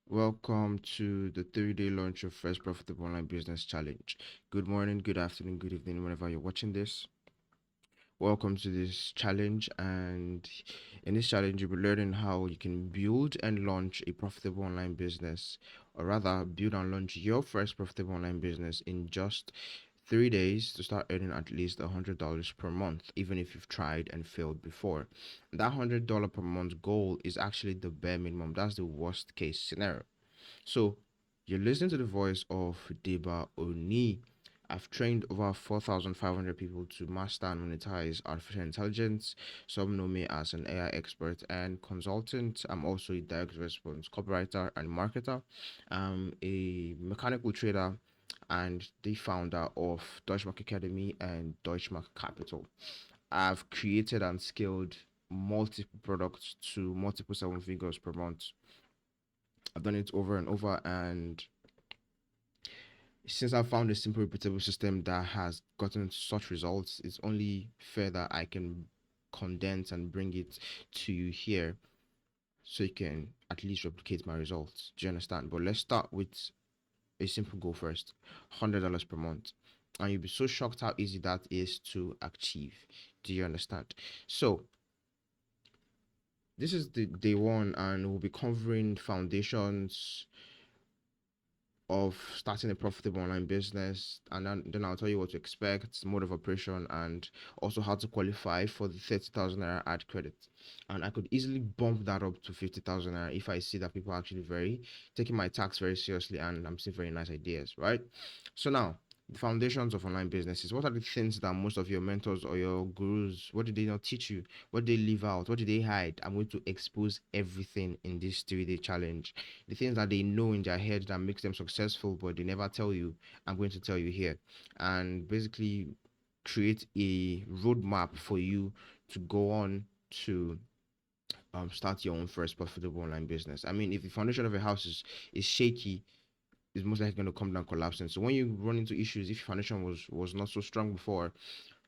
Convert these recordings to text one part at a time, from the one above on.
Welcome to the 3-day launch of First Profitable Online Business Challenge. Good morning, good afternoon, good evening, whenever you're watching this. Welcome to this challenge, and in this challenge, you'll be learning how you can build and launch a profitable online business, or rather, build and launch your first profitable online business in just 3 days to start earning at least $100 per month, even if you've tried and failed before. That $100 per month goal is actually the bare minimum. That's the worst case scenario. So you're listening to the voice of Deba Oni. I've trained over 4,500 people to master and monetize artificial intelligence. Some know me as an AI expert and consultant. I'm also a direct response copywriter and marketer. I'm a mechanical trader and the founder of Deutschmark Academy and Deutschmark Capital. I've created and scaled multiple products to multiple seven figures per month. I've done it over and over, and since I found a simple, repeatable system that has gotten such results, it's only fair that I can condense and bring it to you here so you can at least replicate my results. Do you understand? But let's start with a simple goal first: $100 per month. And you'll be so shocked how easy that is to achieve. Do you understand? So, this is the day one, and we'll be covering foundations of starting a profitable online business, and then I'll tell you what to expect, mode of operation, and also how to qualify for the 30,000 naira ad credit. And I could easily bump that up to 50,000 naira if I see that people are actually very taking my tax very seriously and I'm seeing very nice ideas, right? So now, the foundations of online businesses. What are the things that most of your mentors or your gurus, what did they not teach you? What did they leave out? What did they hide? I'm going to expose everything in this 3-day challenge. The things that they know in their head that makes them successful, but they never tell you, I'm going to tell you here. And basically create a roadmap for you to go on to start your own first profitable online business. I mean, if the foundation of a house is shaky, it's most likely going to come down collapsing. So when you run into issues, if your foundation was not so strong before,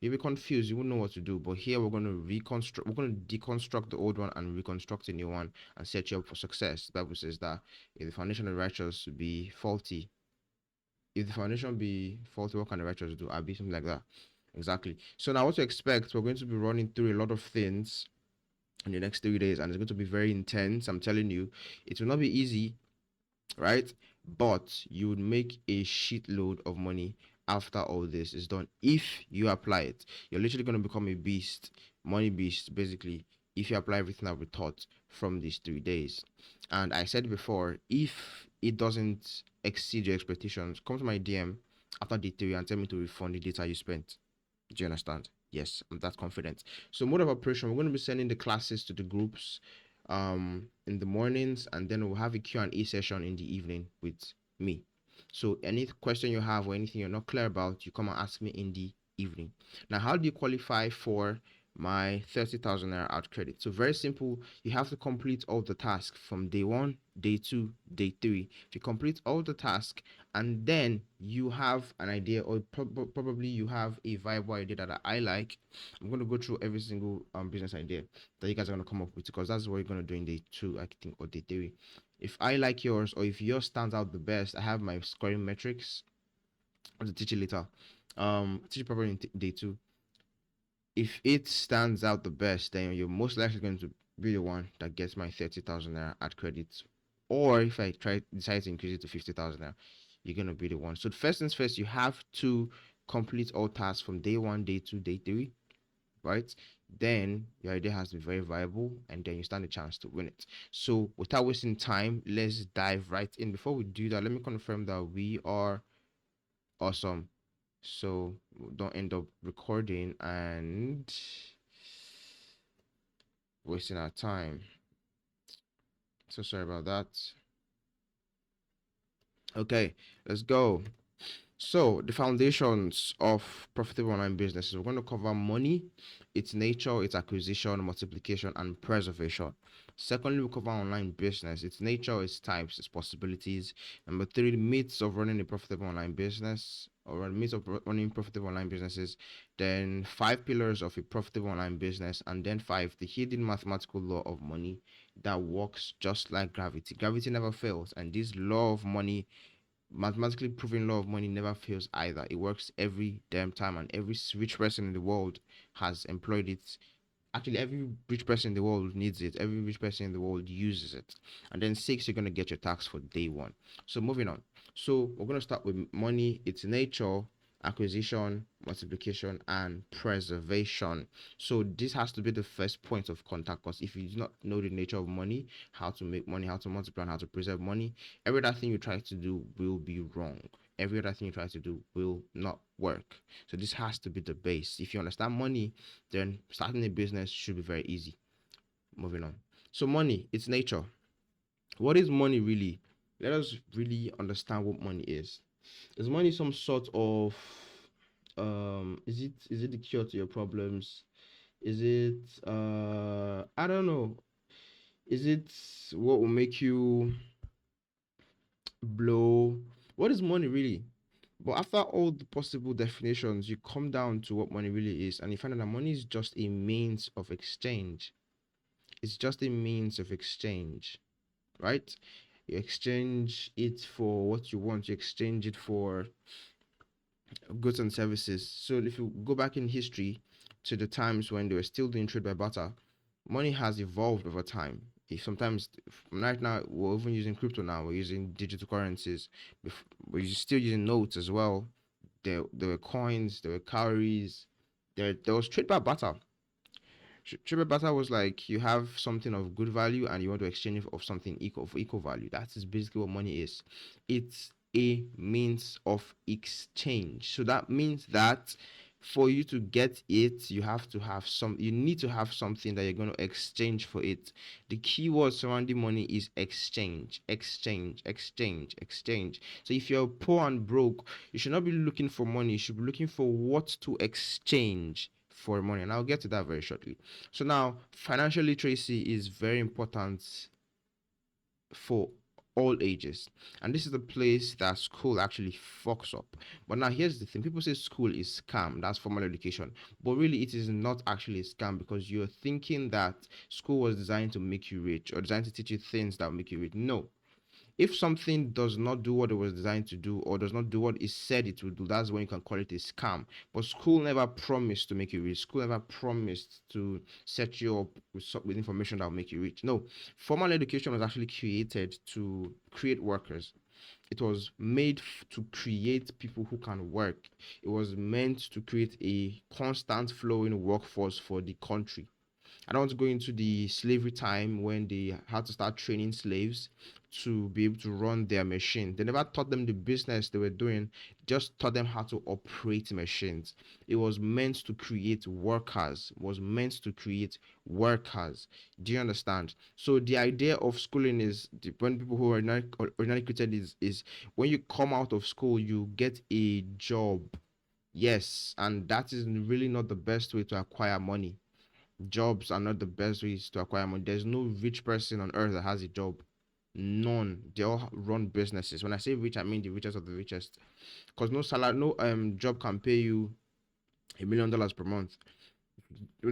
you'll be confused. You won't know what to do. But here we're going to reconstruct. We're going to deconstruct the old one and reconstruct a new one and set you up for success. The Bible says that if the foundation of the righteous be faulty, if the foundation be faulty, what can the righteous do? I'll be something like that. Exactly. So now what to expect? We're going to be running through a lot of things in the next 3 days, and it's going to be very intense. I'm telling you, it will not be easy, right? But you would make a shitload of money after all this is done if you apply it. You're literally going to become a beast, money beast, basically, if you apply everything that we taught from these 3 days. And I said before, if it doesn't exceed your expectations, come to my DM after day three and tell me to refund the data you spent. Do you understand? Yes, I'm that confident. So mode of operation, we're going to be sending the classes to the groups in the mornings, and then we'll have a Q&A session in the evening with me. So any question you have or anything you're not clear about, you come and ask me in the evening. Now, how do you qualify for my 30,000 naira out credit? So very simple. You have to complete all the tasks from day one, day two, day three. If you complete all the tasks, and then you have an idea, or probably you have a viable idea that I like, I'm going to go through every single business idea that you guys are going to come up with, because that's what you're going to do in day two, I think, or day three. If I like yours, or if yours stands out the best, I have my scoring metrics. I'll teach you later. Teach you probably in day two. If it stands out the best, then you're most likely going to be the one that gets my 30,000 naira ad credits. Or if I decide to increase it to 50,000 naira, you're gonna be the one. So first things first, you have to complete all tasks from day one, day two, day three, right? Then your idea has to be very viable, and then you stand a chance to win it. So without wasting time, let's dive right in. Before we do that, let me confirm that we are awesome. So don't end up recording and wasting our time. So sorry about that. Okay, let's go. So, the foundations of profitable online businesses. We're going to cover money, its nature, its acquisition, multiplication, and preservation. Secondly, we'll cover online business, its nature, its types, its possibilities. Number three, the myths of running a profitable online business, or myths of running profitable online businesses. Then, five pillars of a profitable online business. And then five, the hidden mathematical law of money. that works just like gravity. Gravity never fails, and this law of money, mathematically proven law of money, never fails either. It works every damn time, and every rich person in the world has employed it. Actually, every rich person in the world needs it. Every rich person in the world uses it. And then six, you're gonna get your tax for day one. So moving on. So we're gonna start with money, its nature, acquisition, multiplication, and preservation. So this has to be the first point of contact, because if you do not know the nature of money, how to make money, how to multiply, and how to preserve money, every other thing you try to do will be wrong. Every other thing you try to do will not work. So this has to be the base. If you understand money, then starting a business should be very easy. Moving on. So money, its nature. What is money really? Let us really understand what money is. Is money some sort of is it the cure to your problems? Is it I don't know. Is it what will make you blow? What is money really? But after all the possible definitions, you come down to what money really is, and you find out that money is just a means of exchange. It's just a means of exchange, right? You exchange it for what you want, you exchange it for goods and services. So if you go back in history to the times when they were still doing trade by barter, money has evolved over time. If sometimes right now we're even using crypto now, we're using digital currencies, we're still using notes as well. There were coins, there were calories, there was trade by barter. Trade by barter was like you have something of good value and you want to exchange it of something equal for equal value. That is basically what money is. It's a means of exchange. So that means that for you to get it, you need to have something that you're going to exchange for it. The key word surrounding money is exchange, exchange, exchange, exchange. So if you're poor and broke, you should not be looking for money, you should be looking for what to exchange for money. And I'll get to that very shortly. So now financial literacy is very important for all ages, and this is the place that school actually fucks up. But now here's the thing: people say school is scam, that's formal education, but really it is not actually a scam, because you're thinking that school was designed to make you rich or designed to teach you things that will make you rich. No, if something does not do what it was designed to do or does not do what it said it would do, that's when you can call it a scam. But school never promised to make you rich. School never promised to set you up with information that will make you rich. No, formal education was actually created to create workers. It was made to create people who can work. It was meant to create a constant flowing workforce for the country. I don't want to go into the slavery time when they had to start training slaves to be able to run their machine. They never taught them the business they were doing, just taught them how to operate machines. It was meant to create workers, was meant to create workers. Do you understand? So the idea of schooling is when people who are originally created is when you come out of school, you get a job. Yes, and that is really not the best way to acquire money. Jobs are not the best ways to acquire money. There's no rich person on earth that has a job. None. They all run businesses. When I say rich, I mean the richest of the richest. Because no job can pay you $1 million per month.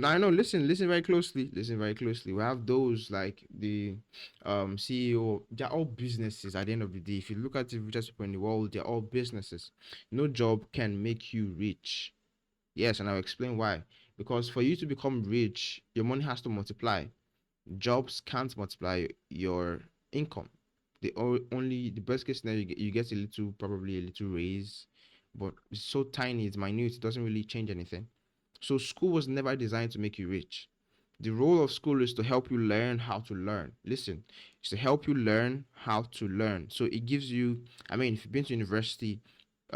I know. Listen very closely. Listen very closely. We have those like the CEO. They're all businesses. At the end of the day, if you look at the richest people in the world, they're all businesses. No job can make you rich. Yes, and I'll explain why. Because for you to become rich, your money has to multiply. Jobs can't multiply your income. Only the best case scenario you get a little, probably a little raise, but it's so tiny, it's minute, it doesn't really change anything. So school was never designed to make you rich. The role of school is to help you learn how to learn. Listen, it's to help you learn how to learn. So it gives you, I mean, if you've been to university,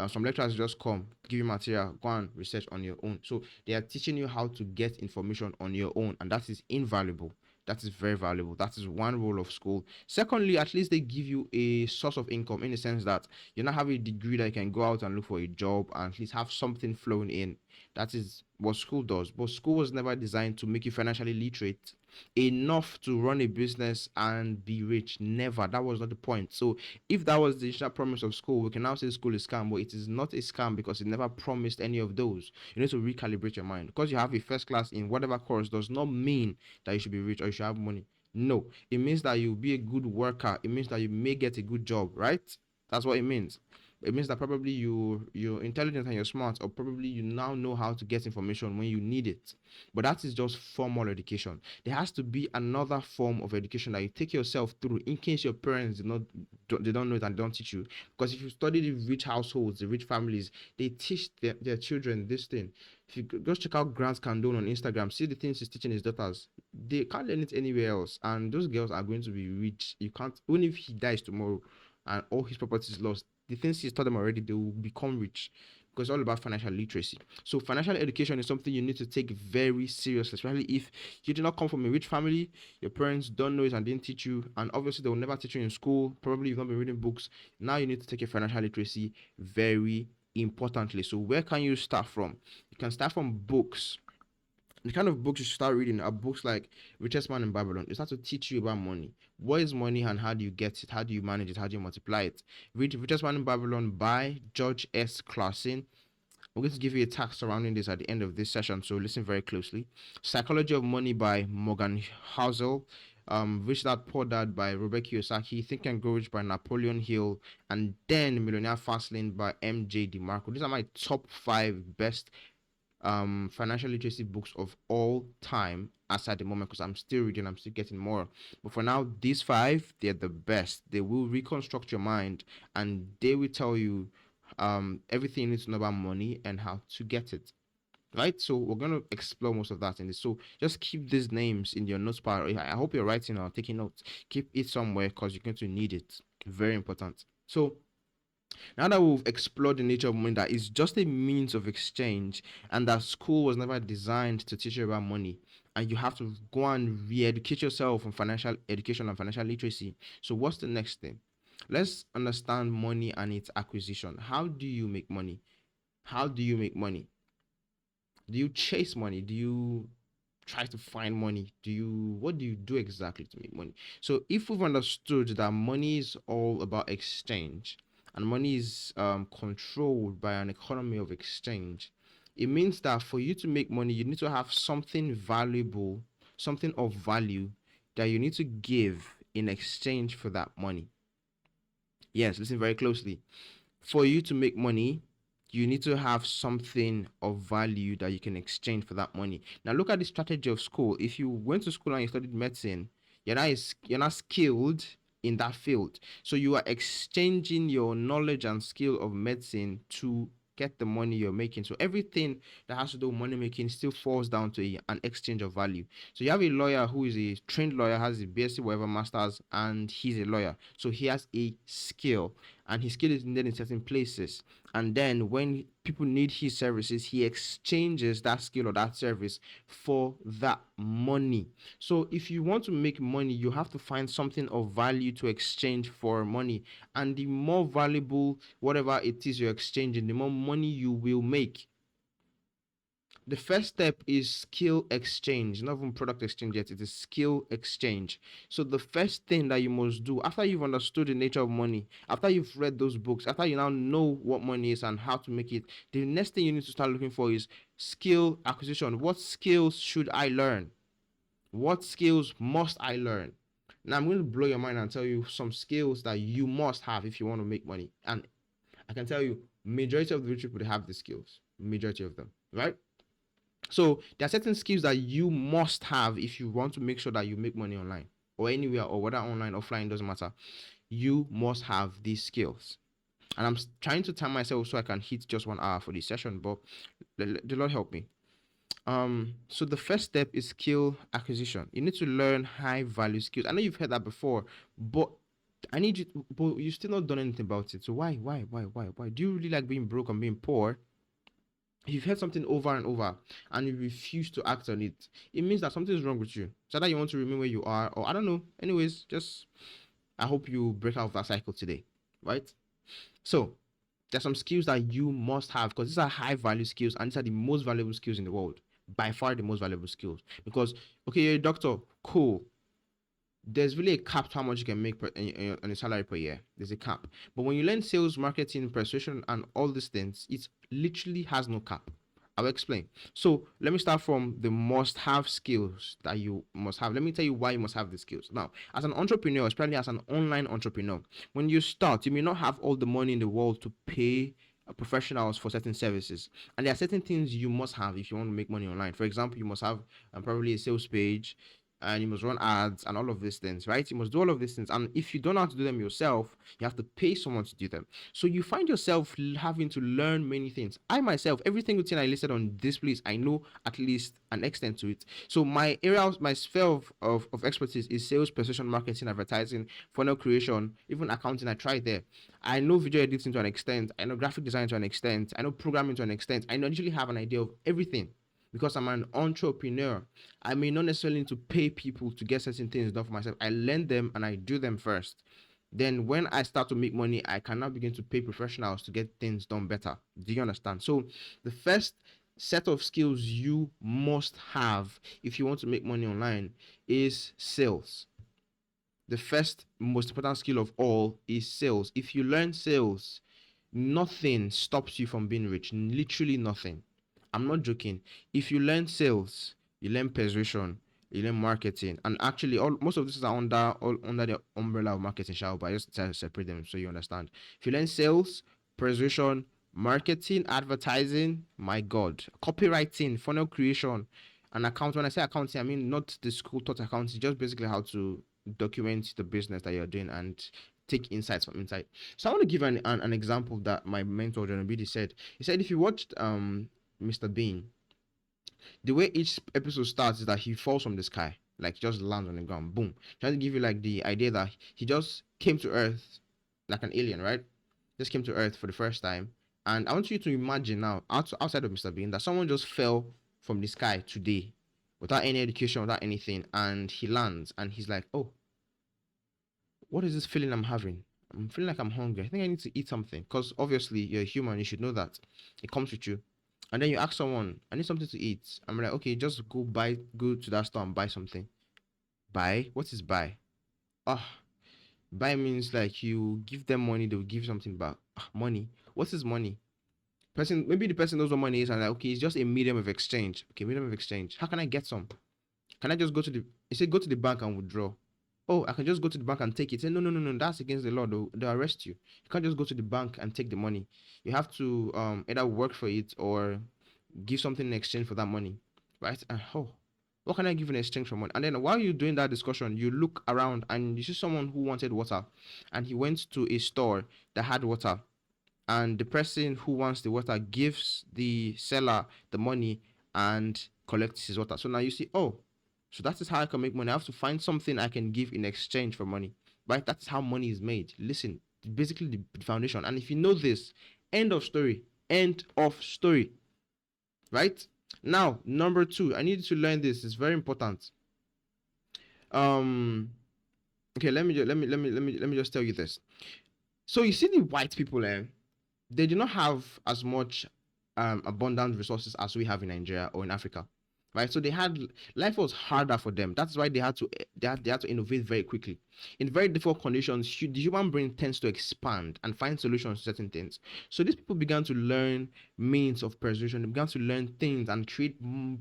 some lecturers just come, give you material, go and research on your own. So they are teaching you how to get information on your own, and that is invaluable. That is very valuable. That is one role of school. Secondly, at least they give you a source of income in the sense that you not have a degree that you can go out and look for a job and at least have something flowing in. That is what school does. But school was never designed to make you financially literate enough to run a business and be rich. Never. That was not the point. So if that was the initial promise of school, we can now say school is scam, but it is not a scam because it never promised any of those. You need to recalibrate your mind. Because you have a first class in whatever course does not mean that you should be rich or you should have money. No, it means that you'll be a good worker. It means that you may get a good job, right? That's what it means. It means that probably you're intelligent and you're smart, or probably you now know how to get information when you need it. But that is just formal education. There has to be another form of education that you take yourself through in case your parents they don't know it and don't teach you. Because if you study the rich households, the rich families, they teach their children this thing. If you just check out Grant Cardone on Instagram, see the things he's teaching his daughters. They can't learn it anywhere else, and those girls are going to be rich. You can't, even if he dies tomorrow and all his property is lost, the things he's taught them already, they will become rich, because it's all about financial literacy. So financial education is something you need to take very seriously, especially if you do not come from a rich family, your parents don't know it and didn't teach you, and obviously they will never teach you in school. Probably you've not been reading books. Now you need to take your financial literacy very importantly. So where can you start from? You can start from books. The kind of books you should start reading are books like Richest Man in Babylon. It starts to teach you about money. What is money and how do you get it? How do you manage it? How do you multiply it? Read Richest Man in Babylon by George S. Clason. I'm going to give you a task surrounding this at the end of this session, so listen very closely. Psychology of Money by Morgan Housel. Rich Dad Poor Dad by Robert Kiyosaki. Think and Grow Rich by Napoleon Hill. And then Millionaire Fastlane by M.J. DeMarco. These are my top 5 best financial literacy books of all time as at the moment, because I'm still reading, I'm still getting more. But for now, these 5, they're the best. They will reconstruct your mind, and they will tell you everything you need to know about money and how to get it. Right? So we're gonna explore most of that in this. So just keep these names in your notes part. I hope you're writing or taking notes. Keep it somewhere because you're going to need it. Very important. So now that we've explored the nature of money, that is just a means of exchange, and that school was never designed to teach you about money, and you have to go and re-educate yourself on financial education and financial literacy. So what's the next thing? Let's understand money and its acquisition. How do you make money? How do you make money? Do you chase money? Do you try to find money? What do you do exactly to make money? So if we've understood that money is all about exchange, and money is controlled by an economy of exchange, it means that for you to make money, you need to have something valuable, something of value that you need to give in exchange for that money. Yes, listen very closely. For you to make money, you need to have something of value that you can exchange for that money. Now look at the strategy of school. If you went to school and you studied medicine, you're not skilled in that field. So you are exchanging your knowledge and skill of medicine to get the money you're making. So everything that has to do with money making still falls down to an exchange of value. So you have a lawyer who is a trained lawyer, has a BSc, whatever, masters, and he's a lawyer. So he has a skill, and his skill is needed in certain places. And then when people need his services, he exchanges that skill or that service for that money. So if you want to make money, you have to find something of value to exchange for money. And the more valuable whatever it is you're exchanging, the more money you will make. The first step is skill exchange, not even product exchange yet. It is skill exchange. So the first thing that you must do after you've understood the nature of money, after you've read those books, after you now know what money is and how to make it, the next thing you need to start looking for is skill acquisition. What skills should I learn? What skills must I learn? Now I'm going to blow your mind and tell you some skills that you must have if you want to make money. And I can tell you, majority of the rich people, they have the skills. Majority of them, right? So there are certain skills that you must have if you want to make sure that you make money online or anywhere, or whether online, offline, doesn't matter. You must have these skills. And I'm trying to time myself so I can hit just 1 hour for this session, but the Lord help me. So the first step is skill acquisition. You need to learn high value skills. I know you've heard that before, but I need you, but you still not done anything about it. So why? Do you really like being broke and being poor? If you've heard something over and over and you refuse to act on it, it means that something is wrong with you. So that you want to remain where you are, or I don't know. Anyways, just I hope you break out of that cycle today, right? So there's some skills that you must have, because these are high value skills and these are the most valuable skills in the world. By far the most valuable skills. Because okay, you're a doctor, cool. There's really a cap to how much you can make on a salary per year. There's a cap. But when you learn sales, marketing, persuasion, and all these things, it literally has no cap. I'll explain. So let me start from the must-have skills that you must have. Let me tell you why you must have the skills. Now, as an entrepreneur, especially as an online entrepreneur, when you start, you may not have all the money in the world to pay professionals for certain services, and there are certain things you must have if you want to make money online. For example, you must have probably a sales page, and you must run ads and all of these things, right? You must do all of these things, and if you don't know how to do them yourself, you have to pay someone to do them. So you find yourself having to learn many things. I myself, every single thing I listed on this place, I know at least an extent to it. So my area, my sphere of expertise is sales, persuasion, marketing, advertising, funnel creation, even accounting. I tried there. I know video editing to an extent. I know graphic design to an extent. I know programming to an extent. I usually have an idea of everything because I'm an entrepreneur. I may not necessarily need to pay people to get certain things done for myself. I learn them and I do them first. Then when I start to make money, I can now begin to pay professionals to get things done better. Do you understand? So the first set of skills you must have if you want to make money online is sales. The first most important skill of all is sales. If you learn sales, nothing stops you from being rich. Literally nothing. I'm not joking. If you learn sales, you learn persuasion, you learn marketing, and actually, all most of this are under the umbrella of marketing, shall but I just try to separate them so you understand. If you learn sales, persuasion, marketing, advertising, my God, copywriting, funnel creation, and account. When I say accounting, I mean not the school taught accounting, just basically how to document the business that you're doing and take insights from inside. So I want to give an example that my mentor John Obidi said. He said if you watched Mr. Bean, the way each episode starts is that he falls from the sky, like just lands on the ground, boom. Trying to give you like the idea that he just came to Earth like an alien, right? Just came to Earth for the first time. And I want you to imagine now, outside of Mr. Bean, that someone just fell from the sky today without any education, without anything, and he lands and he's like, oh, what is this feeling I'm having? I'm feeling like I'm hungry. I think I need to eat something. Because obviously you're a human, you should know that. It comes with you. And then you ask someone, I need something to eat. I'm like, okay, just go to that store and buy something. Buy? What is buy? Ah, buy means like you give them money, they'll give something back. Ah, money. What is money? Maybe the person knows what money is and like, okay, it's just a medium of exchange. Okay, medium of exchange. How can I get some? Can I just go to the, he said, go to the bank and withdraw. Oh, I can just go to the bank and take it. Say, no, no, no, no, that's against the law. They'll arrest you. You can't just go to the bank and take the money. You have to either work for it or give something in exchange for that money, right? And oh, what can I give in exchange for money? And then while you're doing that discussion, you look around and you see someone who wanted water, and he went to a store that had water, and the person who wants the water gives the seller the money and collects his water. So now you see, oh, so that is how I can make money. I have to find something I can give in exchange for money, right? That's how money is made. Listen, basically the foundation. And if you know this, end of story. End of story, right? Now, number two, I need you to learn this. It's very important. Okay, let me just tell you this. So you see the white people, they do not have as much abundant resources as we have in Nigeria or in Africa, right? So they had life was harder for them. That's why they had to innovate very quickly. In very difficult conditions, the human brain tends to expand and find solutions to certain things. So these people began to learn means of persuasion. They began to learn things and create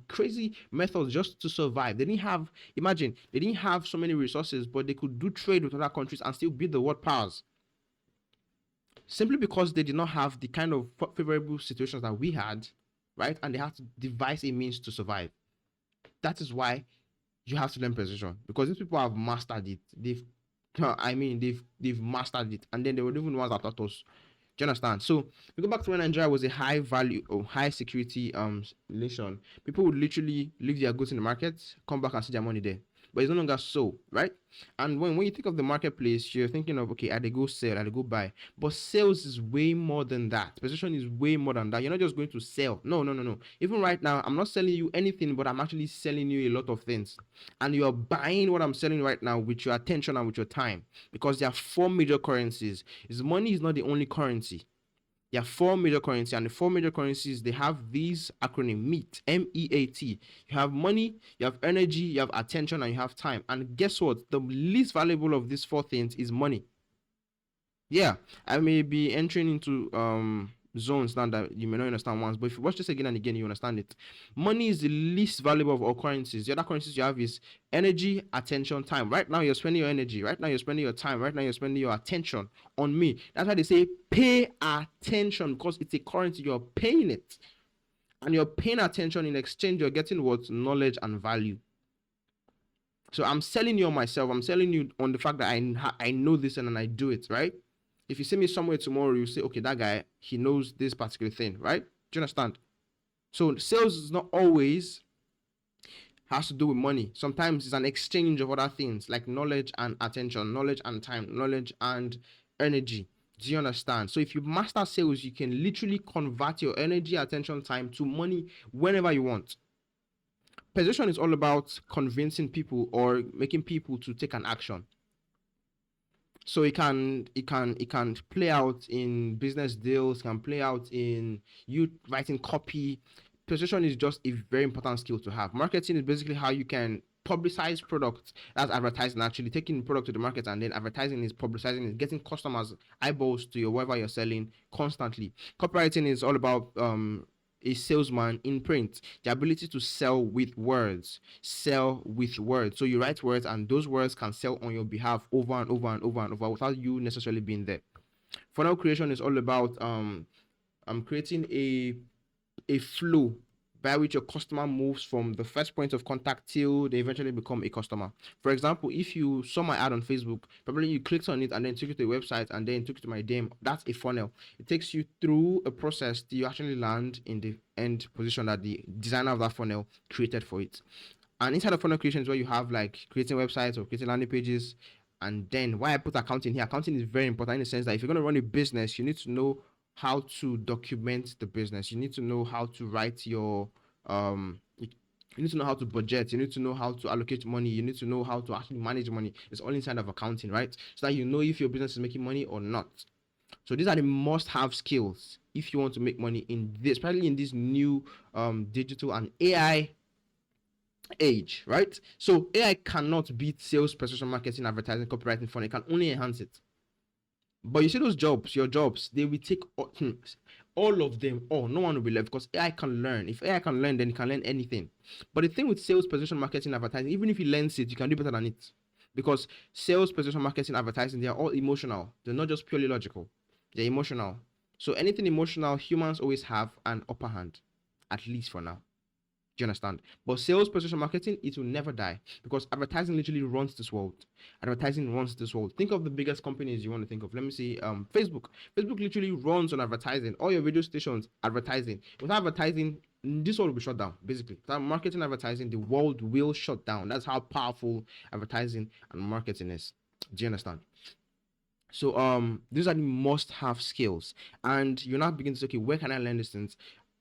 crazy methods just to survive. They didn't have, imagine, they didn't have so many resources, but they could do trade with other countries and still beat the world powers simply because they did not have the kind of favorable situations that we had, right? And they had to devise a means to survive. That is why you have to learn precision, because these people have mastered it. They've mastered it, and then they were even the ones that taught us. Do you understand? So we go back to when Nigeria was a high value or high security nation. People would literally leave their goods in the market, come back and see their money there. But it's no longer so, right? And when you think of the marketplace, you're thinking of, okay, I they go sell, I they go buy. But sales is way more than that. Position is way more than that. You're not just going to sell. No, no, no, no. Even right now, I'm not selling you anything, but I'm actually selling you a lot of things. And you're buying what I'm selling right now with your attention and with your time. Because there are four major currencies. Money is not the only currency. There are four major currencies, and the four major currencies, they have these acronym MEAT, MEAT. You have money, you have energy, you have attention, and you have time. And guess what? The least valuable of these four things is money. Yeah, I may be entering into zones now that you may not understand once, but if you watch this again and again, you understand it. Money is the least valuable of all currencies. The other currencies you have is energy, attention, time. Right now, you're spending your energy. Right now, you're spending your time. Right now, you're spending your attention on me. That's why they say pay attention, because it's a currency. You're paying it. And you're paying attention. In exchange, you're getting what? Knowledge and value. So I'm selling you on myself. I'm selling you on the fact that I know this and I do it, right? If you see me somewhere tomorrow, you say, okay, that guy, he knows this particular thing, right? Do you understand? So sales is not always has to do with money. Sometimes it's an exchange of other things like knowledge and attention, knowledge and time, knowledge and energy. Do you understand? So if you master sales, you can literally convert your energy, attention, time to money whenever you want. Persuasion is all about convincing people or making people to take an action. So it can play out in business deals, can play out in you writing copy. Persuasion is just a very important skill to have. Marketing is basically how you can publicize products. That's advertising, actually taking the product to the market, and then advertising is publicizing is getting customers eyeballs to your whatever you're selling constantly. Copywriting is all about a salesman in print, the ability to sell with words. So you write words, and those words can sell on your behalf over and over and over and over without you necessarily being there. Funnel creation is all about creating a flow by which your customer moves from the first point of contact till they eventually become a customer. For example, if you saw my ad on Facebook, probably you clicked on it and then took it to a website and then took it to my DM. That's a funnel. It takes you through a process till you actually land in the end position that the designer of that funnel created for it. And inside of funnel creation is where you have like creating websites or creating landing pages. And then why I put accounting here, accounting is very important in the sense that if you're going to run a business, you need to know how to document the business. You need to know how to write your you need to know how to budget. You need to know how to allocate money. You need to know how to actually manage money. It's all inside of accounting, right? So that you know if your business is making money or not. So these are the must-have skills if you want to make money in this, especially in this new digital and AI age, right? So AI cannot beat sales, persuasion, marketing, advertising, copywriting, fun. It can only enhance it. But you see those jobs, your jobs, they will take all of them. Oh, no one will be left because AI can learn. If AI can learn, then it can learn anything. But the thing with sales, position, marketing, advertising, even if he learns it, you can do better than it. Because sales, position, marketing, advertising, they are all emotional. They're not just purely logical. They're emotional. So anything emotional, humans always have an upper hand, at least for now. Do you understand? But sales, persuasion, marketing, it will never die because advertising literally runs this world. Advertising runs this world. Think of the biggest companies you want to think of. Let me see. Facebook. Facebook literally runs on advertising. All your radio stations, advertising. Without advertising, this world will be shut down. Basically, without marketing, advertising, the world will shut down. That's how powerful advertising and marketing is. Do you understand? So these are the must-have skills, and you're not beginning to say, okay, where can I learn these things?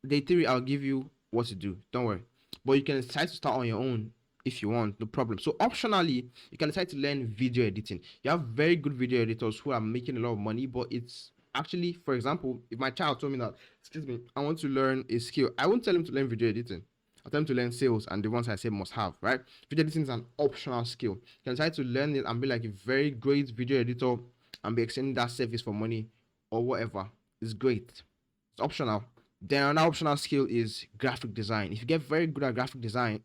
Day three, I'll give you what to do. Don't worry, but you can decide to start on your own if you want, no problem. So optionally, you can decide to learn video editing. You have very good video editors who are making a lot of money, but it's actually, for example, if my child told me that, excuse me, I want to learn a skill, I won't tell him to learn video editing. I'll tell him to learn sales and the ones I say must have, right? Video editing is an optional skill. You can decide to learn it and be like a very great video editor and be extending that service for money or whatever. It's great. It's optional. Then another optional skill is graphic design. If you get very good at graphic design,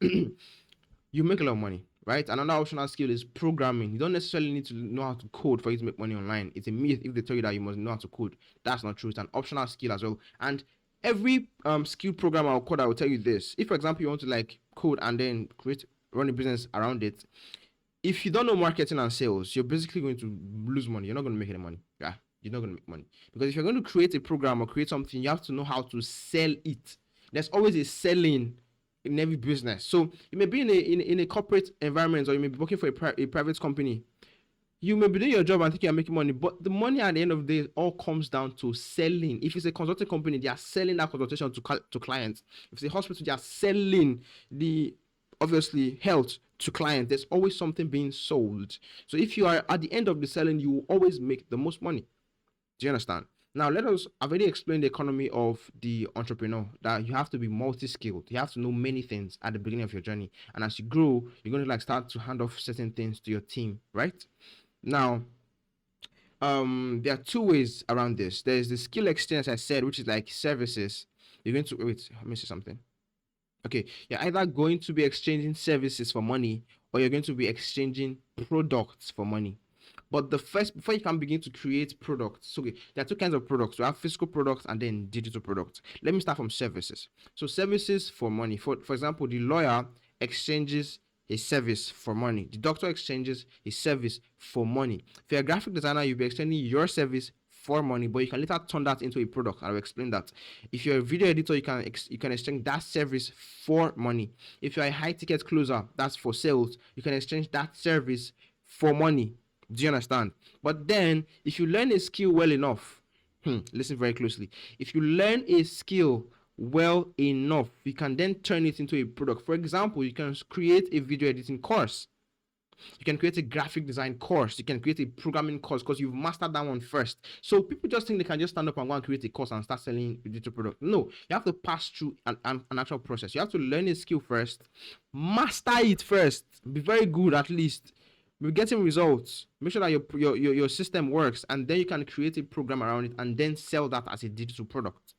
you make a lot of money, right? Another optional skill is programming. You don't necessarily need to know how to code for you to make money online. It's a myth if they tell you that you must know how to code. That's not true. It's an optional skill as well. And every skilled programmer or coder will tell you this. If, for example, you want to like code and then run a business around it, if you don't know marketing and sales, you're basically going to lose money. You're not going to make any money. Yeah, you're not going to make money. Because if you're going to create a program or create something, you have to know how to sell it. There's always a selling in every business. So you may be in a corporate environment, or you may be working for a private company. You may be doing your job and think you're making money, but the money at the end of the day all comes down to selling. If it's a consulting company, they are selling that consultation to clients. If it's a hospital, they are selling the obviously health to clients. There's always something being sold. So if you are at the end of the selling, you will always make the most money. Do you understand? Now I've already explained the economy of the entrepreneur, that you have to be multi-skilled. You have to know many things at the beginning of your journey. And as you grow, you're going to like start to hand off certain things to your team, right? Now, There are two ways around this. There's the skill exchange, as I said, which is like services. You're going to wait. Let me see something. Okay, you're either going to be exchanging services for money, or you're going to be exchanging products for money. But the first, before you can begin to create products, so okay, there are two kinds of products. We have physical products and then digital products. Let me start from services. So services for money. For example, the lawyer exchanges a service for money. The doctor exchanges a service for money. If you're a graphic designer, you'll be exchanging your service for money, but you can later turn that into a product. I'll explain that. If you're a video editor, you can exchange that service for money. If you're a high ticket closer, that's for sales, you can exchange that service for money. Do you understand? But then, if you learn a skill well enough, listen very closely. If you learn a skill well enough, you can then turn it into a product. For example, you can create a video editing course. You can create a graphic design course. You can create a programming course because you've mastered that one first. So people just think they can just stand up and go and create a course and start selling digital product. No, you have to pass through an actual process. You have to learn a skill first, master it first, be very good at least. We're getting results. Make sure that your system works, and then you can create a program around it and then sell that as a digital product.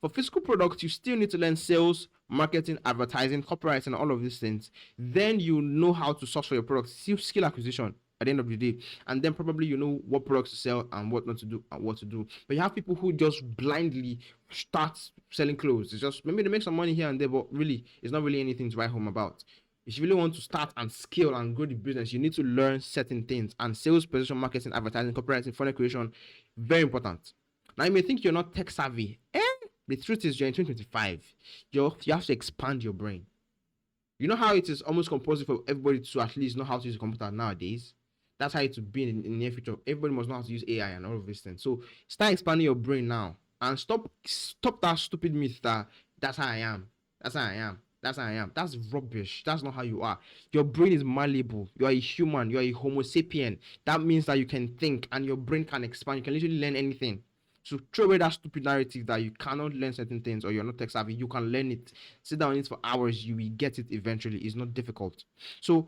For physical products, you still need to learn sales, marketing, advertising, copywriting, all of these things. Then you know how to source for your products, skill acquisition at the end of the day, and then probably you know what products to sell and what not to do and what to do. But you have people who just blindly start selling clothes. It's just maybe they make some money here and there, but really it's not really anything to write home about. If you really want to start and scale and grow the business, you need to learn certain things. And sales, position, marketing, advertising, copywriting, funnel creation, very important. Now you may think you're not tech savvy. The truth is, you're in 2025. You have to expand your brain. You know how it is almost compulsory for everybody to at least know how to use a computer nowadays? That's how it will be in the near future. Everybody must know how to use AI and all of these things. So start expanding your brain now and stop that stupid myth that that's how I am. That's how I am. That's how I am. That's rubbish. That's not how you are. Your brain is malleable. You are a human. You are a Homo sapien. That means that you can think and your brain can expand. You can literally learn anything. So throw away that stupid narrative that you cannot learn certain things or you're not tech savvy. You can learn it. Sit down on it for hours. You will get it eventually. It's not difficult. So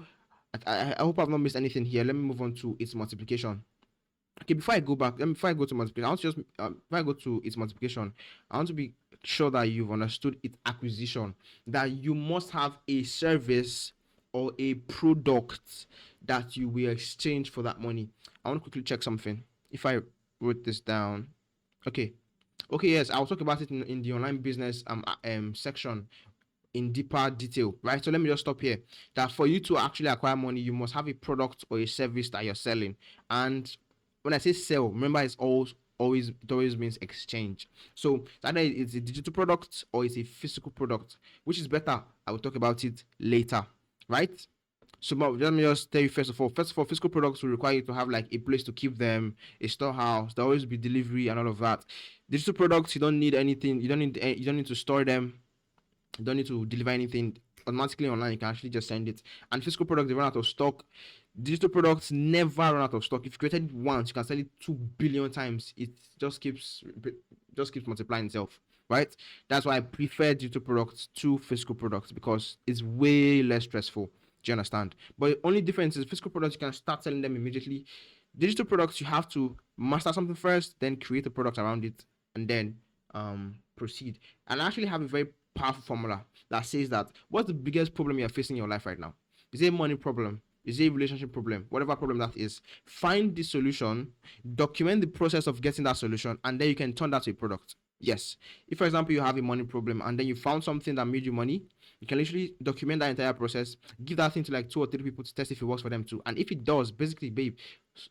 I hope I've not missed anything here. Let me move on to its multiplication. Okay, before I go back, before I go to multiplication, I want to just before I go to its multiplication, I want to be sure that you've understood its acquisition. That you must have a service or a product that you will exchange for that money. I want to quickly check something. If I wrote this down, okay, okay, yes, I'll talk about it in the online business section in deeper detail, right? So let me just stop here. That for you to actually acquire money, you must have a product or a service that you're selling. And when I say sell, remember it's always means exchange. So either it's a digital product or it's a physical product. Which is better? I will talk about it later, right? So let me just tell you first of all. First of all, physical products will require you to have like a place to keep them, a storehouse. There will always be delivery and all of that. Digital products, you don't need anything. You don't need to store them. You don't need to deliver anything automatically online. You can actually just send it. And physical products, they run out of stock. Digital products never run out of stock. If you created it once, you can sell it 2 billion times. It just keeps multiplying itself, right? That's why I prefer digital products to physical products because it's way less stressful. Do you understand? But the only difference is physical products, you can start selling them immediately. Digital products, you have to master something first, then create a product around it, and then proceed. And I actually have a very powerful formula that says that what's the biggest problem you're facing in your life right now? Is it a money problem? Is it a relationship problem? Whatever problem that is, find the solution, document the process of getting that solution, and then you can turn that to a product. Yes. If, for example, you have a money problem and then you found something that made you money, you can literally document that entire process, give that thing to like 2 or 3 people to test if it works for them too. And if it does, basically, babe,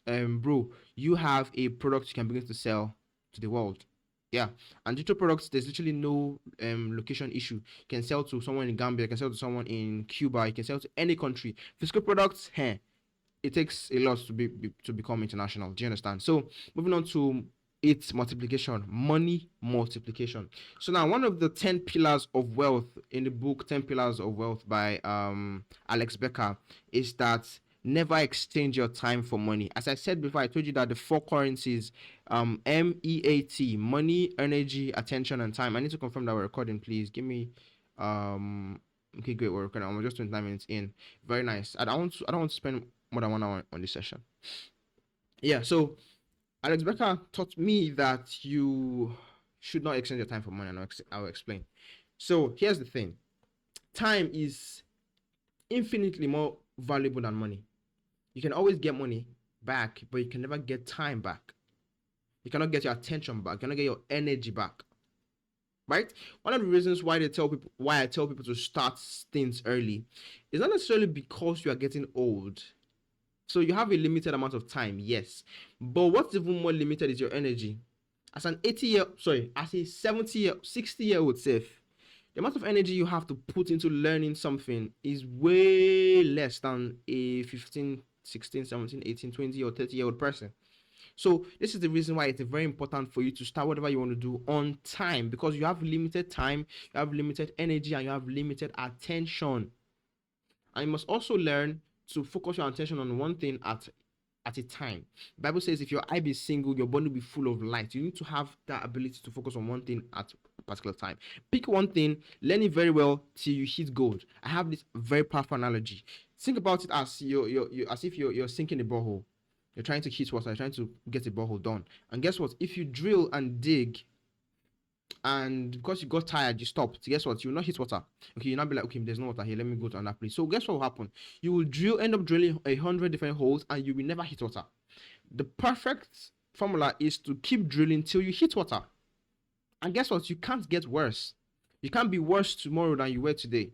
bro, you have a product you can begin to sell to the world. Yeah, and digital products, there's literally no location issue. You can sell to someone in Gambia, you can sell to someone in Cuba, you can sell to any country. Physical products, it takes a lot to become international. Do you understand? So moving on to its multiplication, money multiplication. So now one of the 10 pillars of wealth in the book 10 Pillars of Wealth by Alex Becker is that never exchange your time for money. As I said before, I told you that the four currencies, MEAT, money, energy, attention, and time. I need to confirm that we're recording, please. Give me okay, great, we're recording. I'm just 29 minutes in. Very nice. I don't want to spend more than 1 hour on this session. Yeah, so Alex Becker taught me that you should not exchange your time for money, and I'll explain. So here's the thing: time is infinitely more valuable than money. You can always get money back, but you can never get time back. You cannot get your attention back. You cannot get your energy back. Right? One of the reasons why I tell people to start things early is not necessarily because you are getting old. So you have a limited amount of time, yes. But what's even more limited is your energy. As an 60-year-old self, the amount of energy you have to put into learning something is way less than a 15, 16, 17, 18, 20, or 30-year-old person. So this is the reason why it's very important for you to start whatever you want to do on time, because you have limited time, you have limited energy, and you have limited attention. And you must also learn to focus your attention on one thing at a time. The Bible says if your eye be single, your body will be full of light. You need to have that ability to focus on one thing at a particular time. Pick one thing, learn it very well till you hit gold. I have this very powerful analogy. Think about it as you're sinking a borehole. You're trying to hit water, you're trying to get a borehole done. And guess what? If you drill and dig, and because you got tired, you stopped. Guess what? You will not hit water. Okay, you'll not be like, okay, there's no water here. Let me go to another place. So guess what will happen? You will end up drilling 100 different holes, and you will never hit water. The perfect formula is to keep drilling till you hit water. And guess what? You can't get worse. You can't be worse tomorrow than you were today,